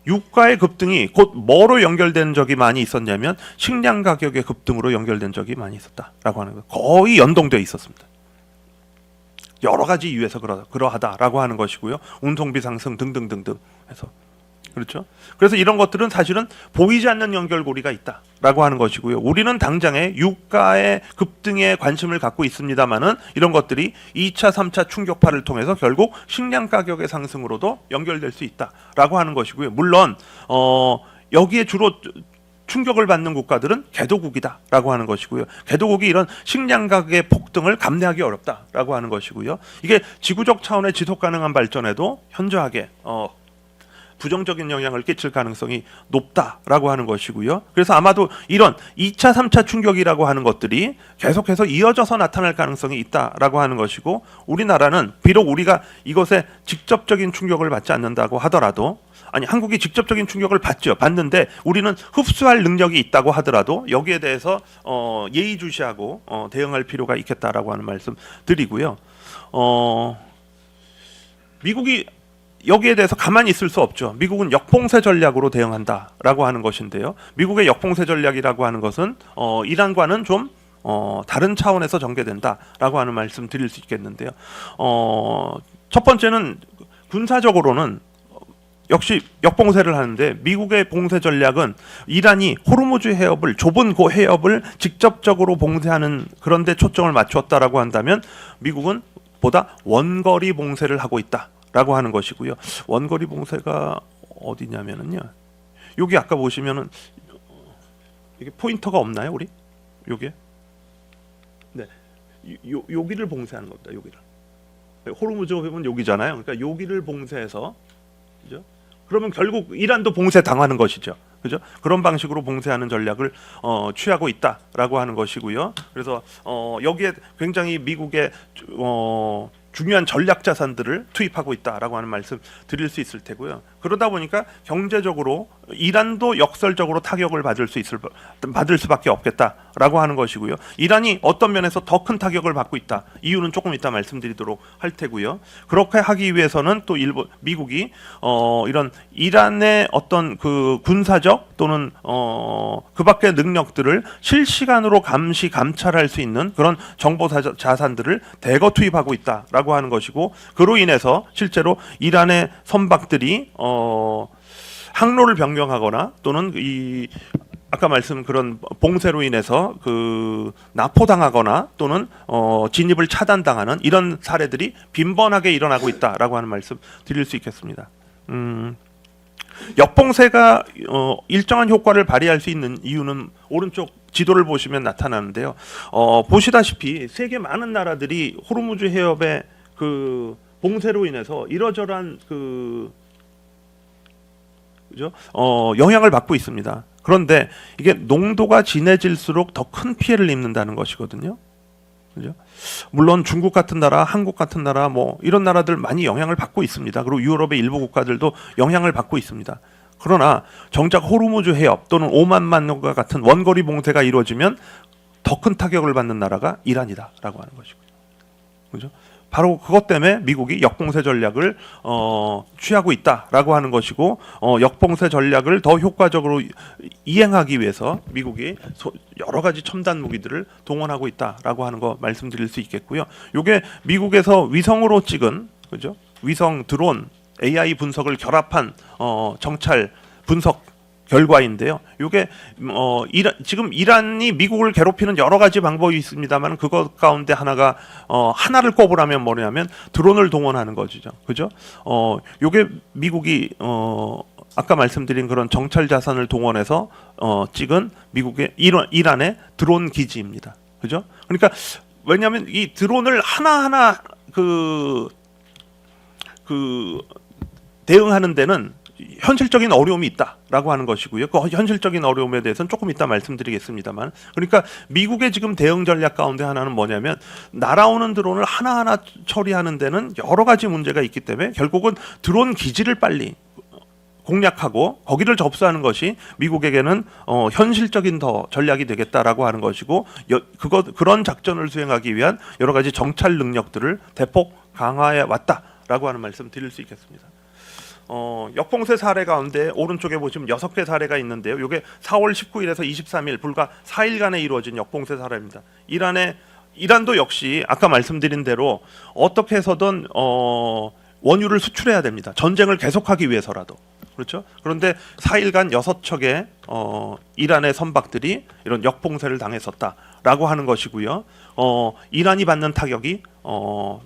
유가의 급등이 곧 뭐로 연결된 적이 많이 있었냐면 식량 가격의 급등으로 연결된 적이 많이 있었다라고 하는 거예요. 거의 연동되어 있었습니다. 여러 가지 이유에서 그러하다라고 하는 것이고요. 운송비 상승 등등등등 해서. 그렇죠. 그래서 이런 것들은 사실은 보이지 않는 연결고리가 있다라고 하는 것이고요. 우리는 당장에 유가의 급등에 관심을 갖고 있습니다만은 이런 것들이 2차, 3차 충격파를 통해서 결국 식량 가격의 상승으로도 연결될 수 있다라고 하는 것이고요. 물론 여기에 주로 충격을 받는 국가들은 개도국이다라고 하는 것이고요. 개도국이 이런 식량 가격의 폭등을 감내하기 어렵다라고 하는 것이고요. 이게 지구적 차원의 지속 가능한 발전에도 현저하게 부정적인 영향을 끼칠 가능성이 높다라고 하는 것이고요. 그래서 아마도 이런 2차, 3차 충격이라고 하는 것들이 계속해서 이어져서 나타날 가능성이 있다라고 하는 것이고, 우리나라는 비록 우리가 이것에 직접적인 충격을 받지 않는다고 하더라도, 한국이 직접적인 충격을 받는데 우리는 흡수할 능력이 있다고 하더라도 여기에 대해서 예의주시하고 대응할 필요가 있겠다라고 하는 말씀 드리고요. 미국이 여기에 대해서 가만히 있을 수 없죠. 미국은 역봉쇄 전략으로 대응한다라고 하는 것인데요. 미국의 역봉쇄 전략이라고 하는 것은 이란과는 좀 다른 차원에서 전개된다라고 하는 말씀 드릴 수 있겠는데요. 첫 번째는 군사적으로는 역시 역봉쇄를 하는데, 미국의 봉쇄 전략은 이란이 호르무즈 해협을, 좁은 그 해협을 직접적으로 봉쇄하는 그런 데 초점을 맞추었다라고 한다면 미국은 보다 원거리 봉쇄를 하고 있다 라고 하는 것이고요. 원거리 봉쇄가 어디냐면은요, 여기 아까 보시면은 이게 포인터가 없나요, 우리? 여기에? 네, 여기를 봉쇄하는 겁니다. 여기를. 호르무즈 해협은 여기잖아요. 그러니까 여기를 봉쇄해서, 그죠? 그러면 결국 이란도 봉쇄 당하는 것이죠. 그죠? 그런 방식으로 봉쇄하는 전략을 취하고 있다라고 하는 것이고요. 그래서 여기에 굉장히 미국의 중요한 전략 자산들을 투입하고 있다라고 하는 말씀 드릴 수 있을 테고요. 그러다 보니까 경제적으로 이란도 역설적으로 타격을 받을 수밖에 없겠다라고 하는 것이고요. 이란이 어떤 면에서 더 큰 타격을 받고 있다, 이유는 조금 이따 말씀드리도록 할 테고요. 그렇게 하기 위해서는 또 미국이 이런 이란의 어떤 그 군사적 또는 그 밖의 능력들을 실시간으로 감찰할 수 있는 그런 정보 자산들을 대거 투입하고 있다라고 하는 것이고, 그로 인해서 실제로 이란의 선박들이 항로를 변경하거나 또는 이 아까 말씀 그런 봉쇄로 인해서 납포당하거나 또는 진입을 차단당하는 이런 사례들이 빈번하게 일어나고 있다라고 하는 말씀 드릴 수 있겠습니다. 역봉쇄가 일정한 효과를 발휘할 수 있는 이유는 오른쪽 지도를 보시면 나타나는데요. 보시다시피 세계 많은 나라들이 호르무즈 해협의 봉쇄로 인해서 이러저러한 그죠? 영향을 받고 있습니다. 그런데 이게 농도가 진해질수록 더 큰 피해를 입는다는 것이거든요. 그죠? 물론 중국 같은 나라, 한국 같은 나라, 뭐 이런 나라들 많이 영향을 받고 있습니다. 그리고 유럽의 일부 국가들도 영향을 받고 있습니다. 그러나 정작 호르무즈 해협 또는 오만만과 같은 원거리 봉쇄가 이루어지면 더 큰 타격을 받는 나라가 이란이다라고 하는 것이고요. 그죠? 바로 그것 때문에 미국이 역봉쇄 전략을 취하고 있다라고 하는 것이고, 역봉쇄 전략을 더 효과적으로 이행하기 위해서 미국이 여러 가지 첨단 무기들을 동원하고 있다라고 하는 거 말씀드릴 수 있겠고요. 이게 미국에서 위성으로 찍은, 그죠? 위성 드론 AI 분석을 결합한 정찰 분석 결과인데요. 이게 지금 이란이 미국을 괴롭히는 여러 가지 방법이 있습니다만 그것 가운데 하나를 꼽으라면 뭐냐면 드론을 동원하는 것이죠. 그죠? 이게 미국이 아까 말씀드린 그런 정찰 자산을 동원해서 찍은 미국의 이란의 드론 기지입니다. 그죠? 그러니까 왜냐하면 이 드론을 하나하나 대응하는 데는 현실적인 어려움이 있다라고 하는 것이고요. 그 현실적인 어려움에 대해서는 조금 이따 말씀드리겠습니다만, 그러니까 미국의 지금 대응 전략 가운데 하나는 뭐냐면 날아오는 드론을 하나하나 처리하는 데는 여러 가지 문제가 있기 때문에 결국은 드론 기지를 빨리 공략하고 거기를 접수하는 것이 미국에게는 현실적인 더 전략이 되겠다라고 하는 것이고, 그런 작전을 수행하기 위한 여러 가지 정찰 능력들을 대폭 강화해 왔다라고 하는 말씀 드릴 수 있겠습니다. 역봉쇄 사례 가운데 오른쪽에 보시면 6개 사례가 있는데요. 이게 4월 19일에서 23일 불과 4일간에 이루어진 역봉쇄 사례입니다. 이란도 역시 아까 말씀드린 대로 어떻게 해서든 원유를 수출해야 됩니다. 전쟁을 계속하기 위해서라도. 그렇죠? 그런데 4일간 6척의 이란의 선박들이 이런 역봉쇄를 당했었다라고 하는 것이고요. 이란이 받는 타격이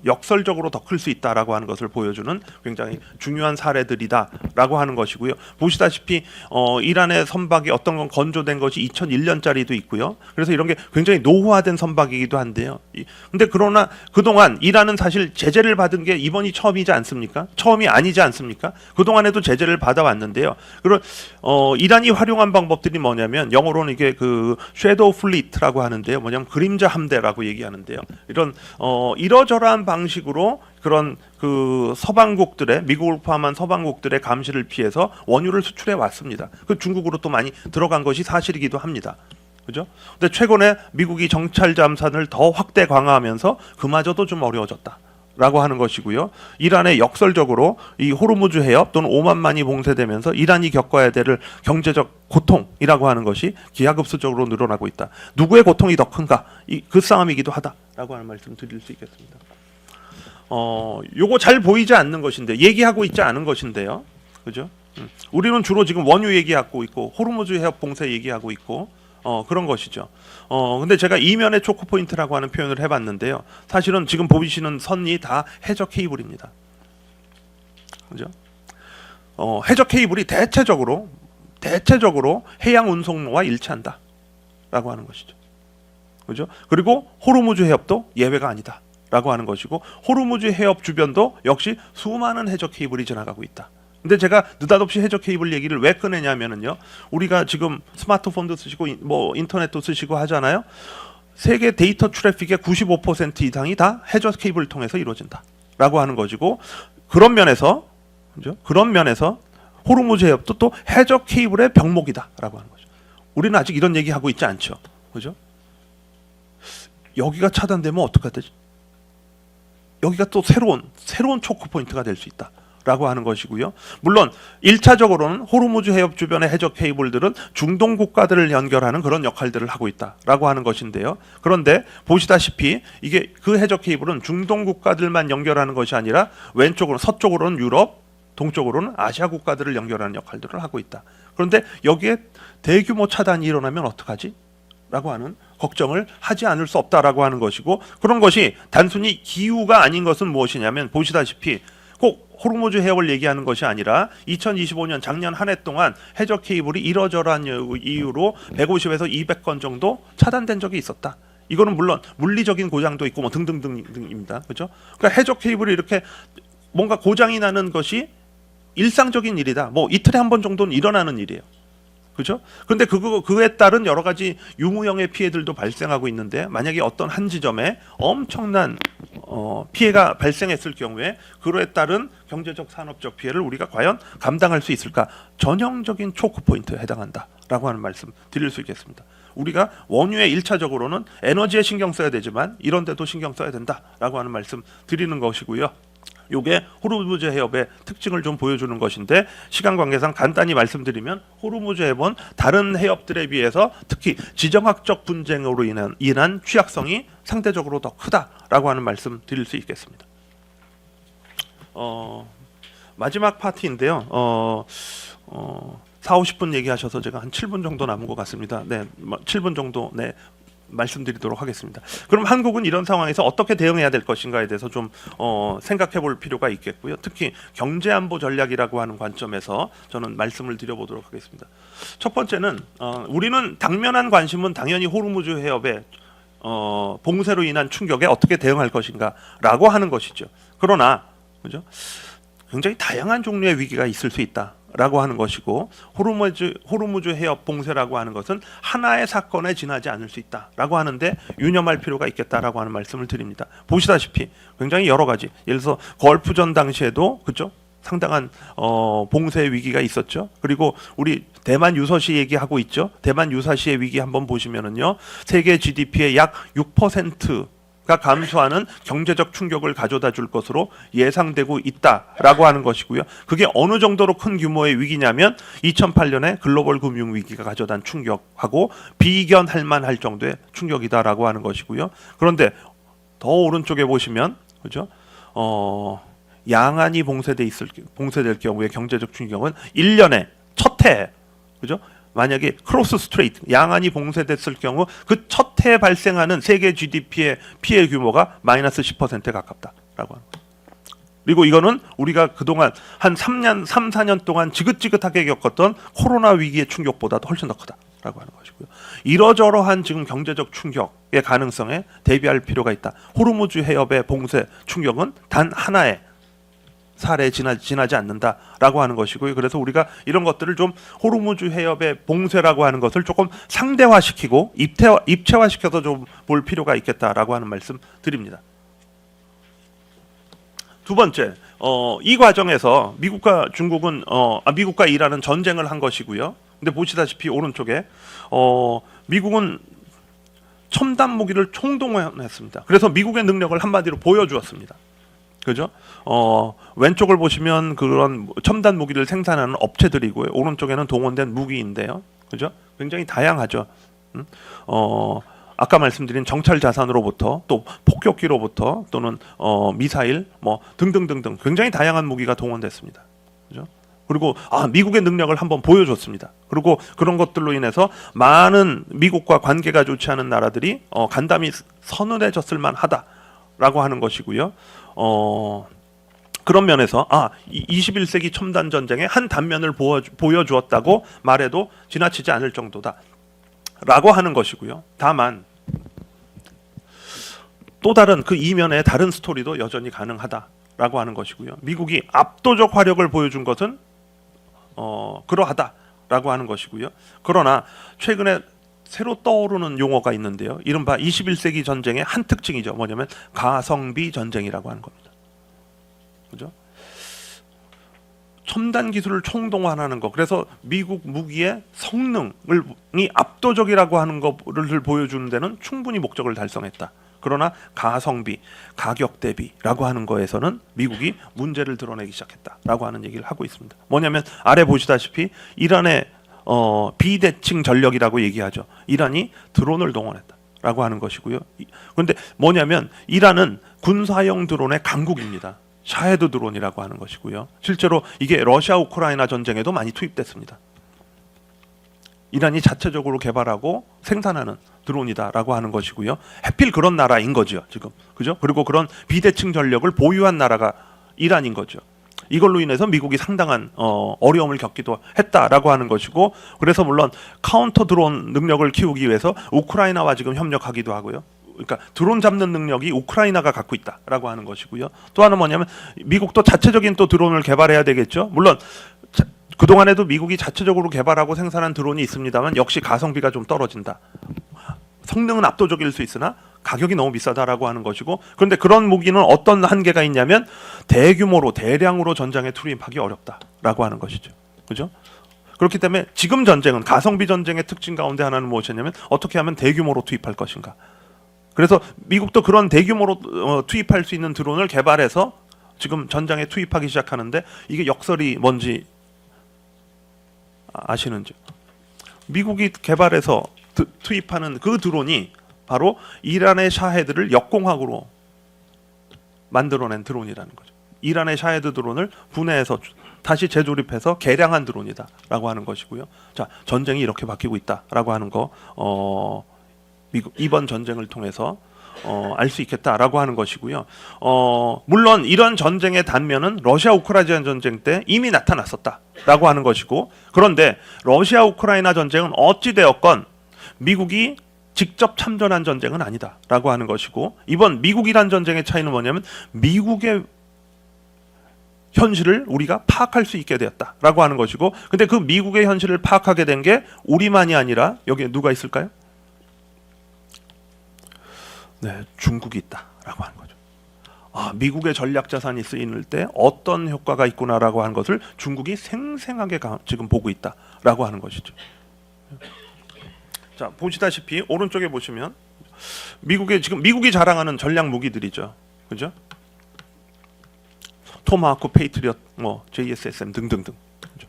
역설적으로 더 클 수 있다라고 하는 것을 보여주는 굉장히 중요한 사례들이다라고 하는 것이고요. 보시다시피 이란의 선박이 어떤 건 건조된 것이 2001년짜리도 있고요. 그래서 이런 게 굉장히 노후화된 선박이기도 한데요. 근데 그러나 그동안 이란은 사실 제재를 받은 게 이번이 처음이지 않습니까? 처음이 아니지 않습니까? 그동안에도 제재를 받아왔는데요. 그런 이란이 활용한 방법들이 뭐냐면 영어로는 이게 섀도우 플리트라고 하는데요. 뭐냐면 그림자 함대라고 얘기하는데요. 이런 이러저러한 방식으로 그런 서방국들의, 미국을 포함한 서방국들의 감시를 피해서 원유를 수출해 왔습니다. 중국으로 또 많이 들어간 것이 사실이기도 합니다. 그죠? 근데 최근에 미국이 정찰 잠산을 더 확대 강화하면서 그마저도 좀 어려워졌다 라고 하는 것이고요. 이란의 역설적으로 이 호르무즈 해협 또는 오만만이 봉쇄되면서 이란이 겪어야 될 경제적 고통이라고 하는 것이 기하급수적으로 늘어나고 있다. 누구의 고통이 더 큰가? 그 싸움이기도 하다라고 하는 말씀 드릴 수 있겠습니다. 요거 잘 보이지 않는 것인데, 얘기하고 있지 않은 것인데요. 그죠? 우리는 주로 지금 원유 얘기하고 있고 호르무즈 해협 봉쇄 얘기하고 있고 그런 것이죠. 근데 제가 이면의 초크 포인트라고 하는 표현을 해봤는데요. 사실은 지금 보이시는 선이 다 해저 케이블입니다. 그죠? 해저 케이블이 대체적으로 해양 운송로와 일치한다라고 하는 것이죠. 그죠? 그리고 호르무즈 해협도 예외가 아니다라고 하는 것이고, 호르무즈 해협 주변도 역시 수많은 해저 케이블이 지나가고 있다. 근데 제가 느닷없이 해저 케이블 얘기를 왜 꺼내냐면은요, 우리가 지금 스마트폰도 쓰시고 뭐 인터넷도 쓰시고 하잖아요. 세계 데이터 트래픽의 95% 이상이 다 해저 케이블을 통해서 이루어진다라고 하는 것이고, 그런 면에서 호르무즈 해협도 또 해저 케이블의 병목이다라고 하는 거죠. 우리는 아직 이런 얘기 하고 있지 않죠. 그죠? 여기가 차단되면 어떻게 되지? 여기가 또 새로운 초크 포인트가 될 수 있다. 라고 하는 것이고요. 물론 1차적으로는 호르무즈 해협 주변의 해저 케이블들은 중동 국가들을 연결하는 그런 역할들을 하고 있다라고 하는 것인데요. 그런데 보시다시피 이게 해저 케이블은 중동 국가들만 연결하는 것이 아니라 왼쪽으로 서쪽으로는 유럽, 동쪽으로는 아시아 국가들을 연결하는 역할들을 하고 있다. 그런데 여기에 대규모 차단이 일어나면 어떡하지? 라고 하는 걱정을 하지 않을 수 없다라고 하는 것이고, 그런 것이 단순히 기후가 아닌 것은 무엇이냐면, 보시다시피 꼭 호르무즈 해협을 얘기하는 것이 아니라 2025년 작년 한 해 동안 해저 케이블이 이러저러한 이유로 150에서 200건 정도 차단된 적이 있었다. 이거는 물론 물리적인 고장도 있고 뭐 등등등입니다. 그렇죠? 그러니까 해저 케이블이 이렇게 뭔가 고장이 나는 것이 일상적인 일이다. 뭐 이틀에 한 번 정도는 일어나는 일이에요. 그죠? 근데 그에 따른 여러 가지 유무형의 피해들도 발생하고 있는데, 만약에 어떤 한 지점에 엄청난 피해가 발생했을 경우에 그에 따른 경제적 산업적 피해를 우리가 과연 감당할 수 있을까? 전형적인 초크 포인트에 해당한다라고 하는 말씀 드릴 수 있겠습니다. 우리가 원유에 1차적으로는 에너지에 신경 써야 되지만 이런 데도 신경 써야 된다라고 하는 말씀 드리는 것이고요. 요게 호르무즈 해협의 특징을 좀 보여주는 것인데, 시간 관계상 간단히 말씀드리면 호르무즈 해협은 다른 해협들에 비해서 특히 지정학적 분쟁으로 인한 취약성이 상대적으로 더 크다라고 하는 말씀 드릴 수 있겠습니다. 마지막 파트인데요. 4, 50분 얘기하셔서 제가 한 7분 정도 남은 것 같습니다. 네, 7분 정도 말씀드리도록 하겠습니다. 그럼 한국은 이런 상황에서 어떻게 대응해야 될 것인가에 대해서 좀 생각해 볼 필요가 있겠고요. 특히 경제안보 전략이라고 하는 관점에서 저는 말씀을 드려보도록 하겠습니다. 첫 번째는 우리는 당면한 관심은 당연히 호르무즈 해협의 봉쇄로 인한 충격에 어떻게 대응할 것인가라고 하는 것이죠. 그러나 그죠? 굉장히 다양한 종류의 위기가 있을 수 있다라고 하는 것이고, 호르무즈 해협 봉쇄라고 하는 것은 하나의 사건에 지나지 않을 수 있다라고 하는데 유념할 필요가 있겠다라고 하는 말씀을 드립니다. 보시다시피 굉장히 여러 가지, 예를 들어서 걸프전 당시에도 그죠? 상당한 봉쇄 위기가 있었죠. 그리고 우리 대만 유서시 얘기하고 있죠. 대만 유사시의 위기 한번 보시면은요, 세계 GDP의 약 6%가 감소하는 경제적 충격을 가져다 줄 것으로 예상되고 있다라고 하는 것이고요. 그게 어느 정도로 큰 규모의 위기냐면 2008년에 글로벌 금융 위기가 가져다 충격하고 비견할 만할 정도의 충격이다라고 하는 것이고요. 그런데 더 오른쪽에 보시면 그죠? 양안이 봉쇄될 경우에 경제적 충격은 1년에 첫 해, 그죠? 만약에 크로스 스트레이트, 양안이 봉쇄됐을 경우 그 첫 해에 발생하는 세계 GDP의 피해 규모가 마이너스 10%에 가깝다라고 하는 거죠. 그리고 이거는 우리가 그동안 한 3, 4년 동안 지긋지긋하게 겪었던 코로나 위기의 충격보다도 훨씬 더 크다라고 하는 것이고요. 이러저러한 지금 경제적 충격의 가능성에 대비할 필요가 있다. 호르무즈 해협의 봉쇄 충격은 단 하나의 사례에 지나지 않는다라고 하는 것이고요. 그래서 우리가 이런 것들을 좀 호르무즈 해협의 봉쇄라고 하는 것을 조금 상대화시키고 입체화시켜서 좀 볼 필요가 있겠다라고 하는 말씀 드립니다. 두 번째, 이 과정에서 미국과 중국은 미국과 이란은 전쟁을 한 것이고요. 근데 보시다시피 오른쪽에 미국은 첨단 무기를 총동원했습니다. 그래서 미국의 능력을 한마디로 보여주었습니다. 그죠? 왼쪽을 보시면 그런 첨단 무기를 생산하는 업체들이고요. 오른쪽에는 동원된 무기인데요. 그죠? 굉장히 다양하죠. 아까 말씀드린 정찰 자산으로부터 또 폭격기로부터 또는 미사일 뭐 등등등등 굉장히 다양한 무기가 동원됐습니다. 그죠? 그리고 미국의 능력을 한번 보여줬습니다. 그리고 그런 것들로 인해서 많은 미국과 관계가 좋지 않은 나라들이 간담이 서늘해졌을 만하다라고 하는 것이고요. 그런 면에서 21세기 첨단 전쟁의 한 단면을 보여주었다고 말해도 지나치지 않을 정도다라고 하는 것이고요. 다만 또 다른 그 이면의 다른 스토리도 여전히 가능하다라고 하는 것이고요. 미국이 압도적 화력을 보여준 것은 그러하다라고 하는 것이고요. 그러나 최근에 새로 떠오르는 용어가 있는데요. 이른바 21세기 전쟁의 한 특징이죠. 뭐냐면 가성비 전쟁이라고 하는 겁니다. 그죠? 첨단 기술을 총동원하는 것. 그래서 미국 무기의 성능이 압도적이라고 하는 것을 보여주는 데는 충분히 목적을 달성했다. 그러나 가성비, 가격 대비라고 하는 거에서는 미국이 문제를 드러내기 시작했다라고 하는 얘기를 하고 있습니다. 뭐냐면 아래 보시다시피 이란의 비대칭 전력이라고 얘기하죠. 이란이 드론을 동원했다라고 하는 것이고요. 그런데 뭐냐면 이란은 군사용 드론의 강국입니다. 샤헤드 드론이라고 하는 것이고요. 실제로 이게 러시아 우크라이나 전쟁에도 많이 투입됐습니다. 이란이 자체적으로 개발하고 생산하는 드론이다라고 하는 것이고요. 하필 그런 나라인 거죠, 지금. 그죠? 그리고 그런 비대칭 전력을 보유한 나라가 이란인 거죠. 이걸로 인해서 미국이 상당한 어려움을 겪기도 했다라고 하는 것이고, 그래서 물론 카운터 드론 능력을 키우기 위해서 우크라이나와 지금 협력하기도 하고요. 그러니까 드론 잡는 능력이 우크라이나가 갖고 있다라고 하는 것이고요. 또 하나는 뭐냐면 미국도 자체적인 또 드론을 개발해야 되겠죠. 물론 그동안에도 미국이 자체적으로 개발하고 생산한 드론이 있습니다만 역시 가성비가 좀 떨어진다. 성능은 압도적일 수 있으나 가격이 너무 비싸다라고 하는 것이고, 그런데 그런 무기는 어떤 한계가 있냐면 대규모로 대량으로 전장에 투입하기 어렵다라고 하는 것이죠. 그죠? 그렇기 때문에 지금 전쟁은 가성비 전쟁의 특징 가운데 하나는 무엇이냐면 어떻게 하면 대규모로 투입할 것인가. 그래서 미국도 그런 대규모로 투입할 수 있는 드론을 개발해서 지금 전장에 투입하기 시작하는데, 이게 역설이 뭔지 아시는지? 미국이 개발해서 투입하는 그 드론이 바로 이란의 샤헤드를 역공학으로 만들어낸 드론이라는 거죠. 이란의 샤헤드 드론을 분해해서 다시 재조립해서 개량한 드론이다라고 하는 것이고요. 자, 전쟁이 이렇게 바뀌고 있다라고 하는 거 미국 이번 전쟁을 통해서 알 수 있겠다라고 하는 것이고요. 물론 이런 전쟁의 단면은 러시아 우크라이나 전쟁 때 이미 나타났었다라고 하는 것이고, 그런데 러시아 우크라이나 전쟁은 어찌 되었건 미국이 직접 참전한 전쟁은 아니다라고 하는 것이고, 이번 미국-이란 전쟁의 차이는 뭐냐면 미국의 현실을 우리가 파악할 수 있게 되었다라고 하는 것이고, 근데 그 미국의 현실을 파악하게 된 게 우리만이 아니라 여기에 누가 있을까요? 네, 중국이 있다라고 하는 거죠. 아, 미국의 전략 자산이 쓰일 때 어떤 효과가 있구나라고 하는 것을 중국이 생생하게 지금 보고 있다라고 하는 것이죠. 자, 보시다시피 오른쪽에 보시면 지금 미국이 자랑하는 전략 무기들이죠. 그죠? 토마호크, 페이트리엇, JSSM 등등등. 그죠?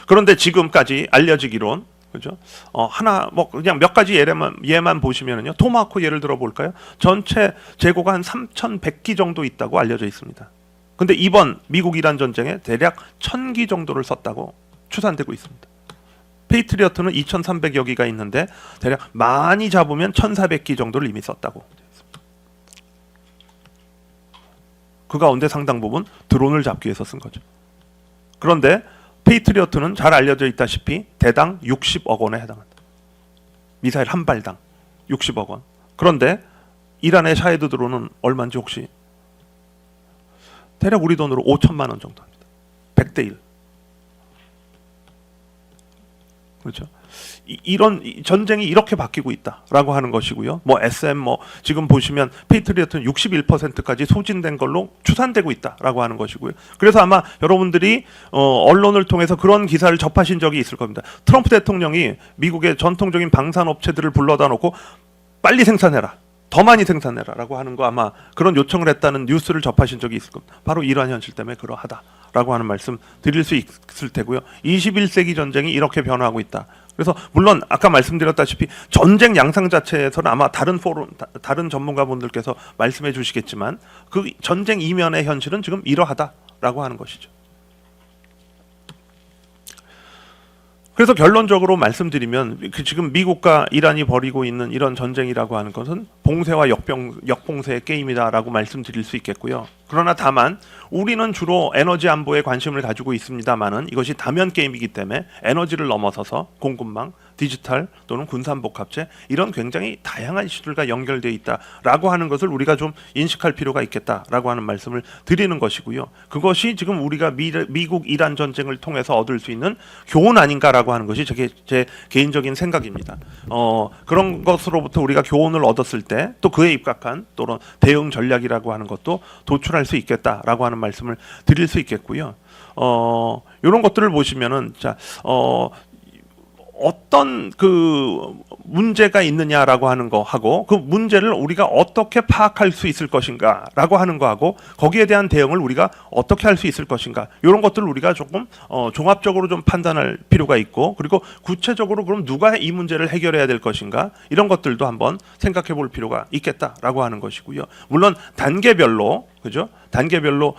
그런데 지금까지 알려지기론, 그죠? 하나 그냥 몇 가지 예만 보시면은요. 토마호크 예를 들어 볼까요? 전체 재고가 한 3,100기 정도 있다고 알려져 있습니다. 근데 이번 미국-이란 전쟁에 대략 1,000기 정도를 썼다고 추산되고 있습니다. 페이트리어트는 2,300여 기가 있는데 대략 많이 잡으면 1,400기 정도를 이미 썼다고. 그 가운데 상당 부분 드론을 잡기 위해서 쓴 거죠. 그런데 페이트리어트는 잘 알려져 있다시피 대당 60억 원에 해당한다. 미사일 한 발당 60억 원. 그런데 이란의 샤헤드 드론은 얼마인지 혹시? 대략 우리 돈으로 5천만 원 정도 합니다. 100대 1. 그렇죠. 이런 전쟁이 이렇게 바뀌고 있다라고 하는 것이고요. SM 지금 보시면 페이트리어트는 61%까지 소진된 걸로 추산되고 있다라고 하는 것이고요. 그래서 아마 여러분들이 언론을 통해서 그런 기사를 접하신 적이 있을 겁니다. 트럼프 대통령이 미국의 전통적인 방산 업체들을 불러다 놓고 빨리 생산해라, 더 많이 생산해라라고 하는 거, 아마 그런 요청을 했다는 뉴스를 접하신 적이 있을 겁니다. 바로 이러한 현실 때문에 그러하다라고 하는 말씀 드릴 수 있을 테고요. 21세기 전쟁이 이렇게 변화하고 있다. 그래서 물론 아까 말씀드렸다시피 전쟁 양상 자체에서는 아마 다른 전문가분들께서 말씀해 주시겠지만 그 전쟁 이면의 현실은 지금 이러하다라고 하는 것이죠. 그래서 결론적으로 말씀드리면 지금 미국과 이란이 벌이고 있는 이런 전쟁이라고 하는 것은 봉쇄와 역봉쇄의 게임이다라고 말씀드릴 수 있겠고요. 그러나 다만 우리는 주로 에너지 안보에 관심을 가지고 있습니다만은 이것이 다면 게임이기 때문에 에너지를 넘어서서 공급망, 디지털 또는 군산복합체 이런 굉장히 다양한 이슈들과 연결되어 있다라고 하는 것을 우리가 좀 인식할 필요가 있겠다라고 하는 말씀을 드리는 것이고요. 그것이 지금 우리가 미국-이란 전쟁을 통해서 얻을 수 있는 교훈 아닌가라고 하는 것이 제 개인적인 생각입니다. 그런 것으로부터 우리가 교훈을 얻었을 때 또 그에 입각한 또는 대응 전략이라고 하는 것도 도출할 수 있겠다라고 하는 말씀을 드릴 수 있겠고요. 이런 것들을 보시면은 어떤 그 문제가 있느냐라고 하는 거 하고 그 문제를 우리가 어떻게 파악할 수 있을 것인가라고 하는 거 하고 거기에 대한 대응을 우리가 어떻게 할 수 있을 것인가 이런 것들을 우리가 조금 종합적으로 좀 판단할 필요가 있고 그리고 구체적으로 그럼 누가 이 문제를 해결해야 될 것인가 이런 것들도 한번 생각해 볼 필요가 있겠다라고 하는 것이고요. 물론 단계별로 그죠? 단계별로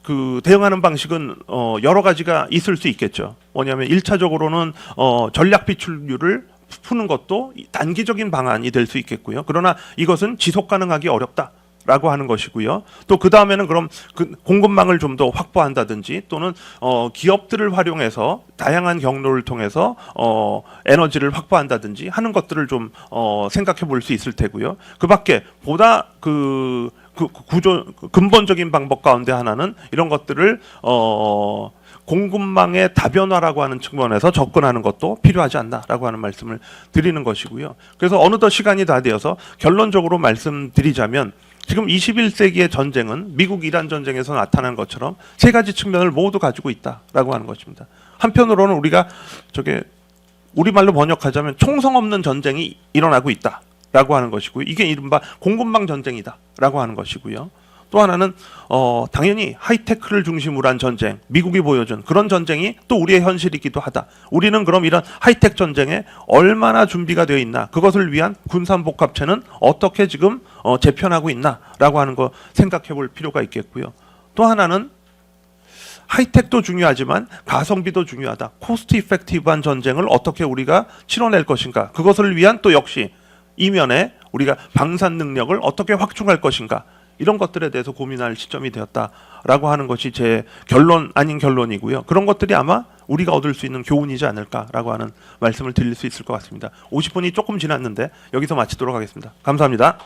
그 대응하는 방식은 여러 가지가 있을 수 있겠죠. 뭐냐면 1차적으로는 전략 비출률을 푸는 것도 단기적인 방안이 될 수 있겠고요. 그러나 이것은 지속 가능하기 어렵다라고 하는 것이고요. 또 그 다음에는 그럼 그 공급망을 좀 더 확보한다든지 또는 기업들을 활용해서 다양한 경로를 통해서 에너지를 확보한다든지 하는 것들을 좀 생각해 볼 수 있을 테고요. 그밖에 보다 그 근본적인 방법 가운데 하나는 이런 것들을 공급망의 다변화라고 하는 측면에서 접근하는 것도 필요하지 않나라고 하는 말씀을 드리는 것이고요. 그래서 어느덧 시간이 다 되어서 결론적으로 말씀드리자면 지금 21세기의 전쟁은 미국 이란 전쟁에서 나타난 것처럼 세 가지 측면을 모두 가지고 있다라고 하는 것입니다. 한편으로는 우리가 우리말로 번역하자면 총성 없는 전쟁이 일어나고 있다라고 하는 것이고요. 이게 이른바 공급망 전쟁이다라고 하는 것이고요. 또 하나는 당연히 하이테크를 중심으로 한 전쟁, 미국이 보여준 그런 전쟁이 또 우리의 현실이기도 하다. 우리는 그럼 이런 하이테크 전쟁에 얼마나 준비가 되어 있나, 그것을 위한 군산복합체는 어떻게 지금 재편하고 있나라고 하는 거 생각해 볼 필요가 있겠고요. 또 하나는 하이텍도 중요하지만 가성비도 중요하다. 코스트 이펙티브한 전쟁을 어떻게 우리가 치러낼 것인가, 그것을 위한 또 역시 이면에 우리가 방산 능력을 어떻게 확충할 것인가, 이런 것들에 대해서 고민할 시점이 되었다라고 하는 것이 제 결론 아닌 결론이고요. 그런 것들이 아마 우리가 얻을 수 있는 교훈이지 않을까라고 하는 말씀을 드릴 수 있을 것 같습니다. 50분이 조금 지났는데 여기서 마치도록 하겠습니다. 감사합니다.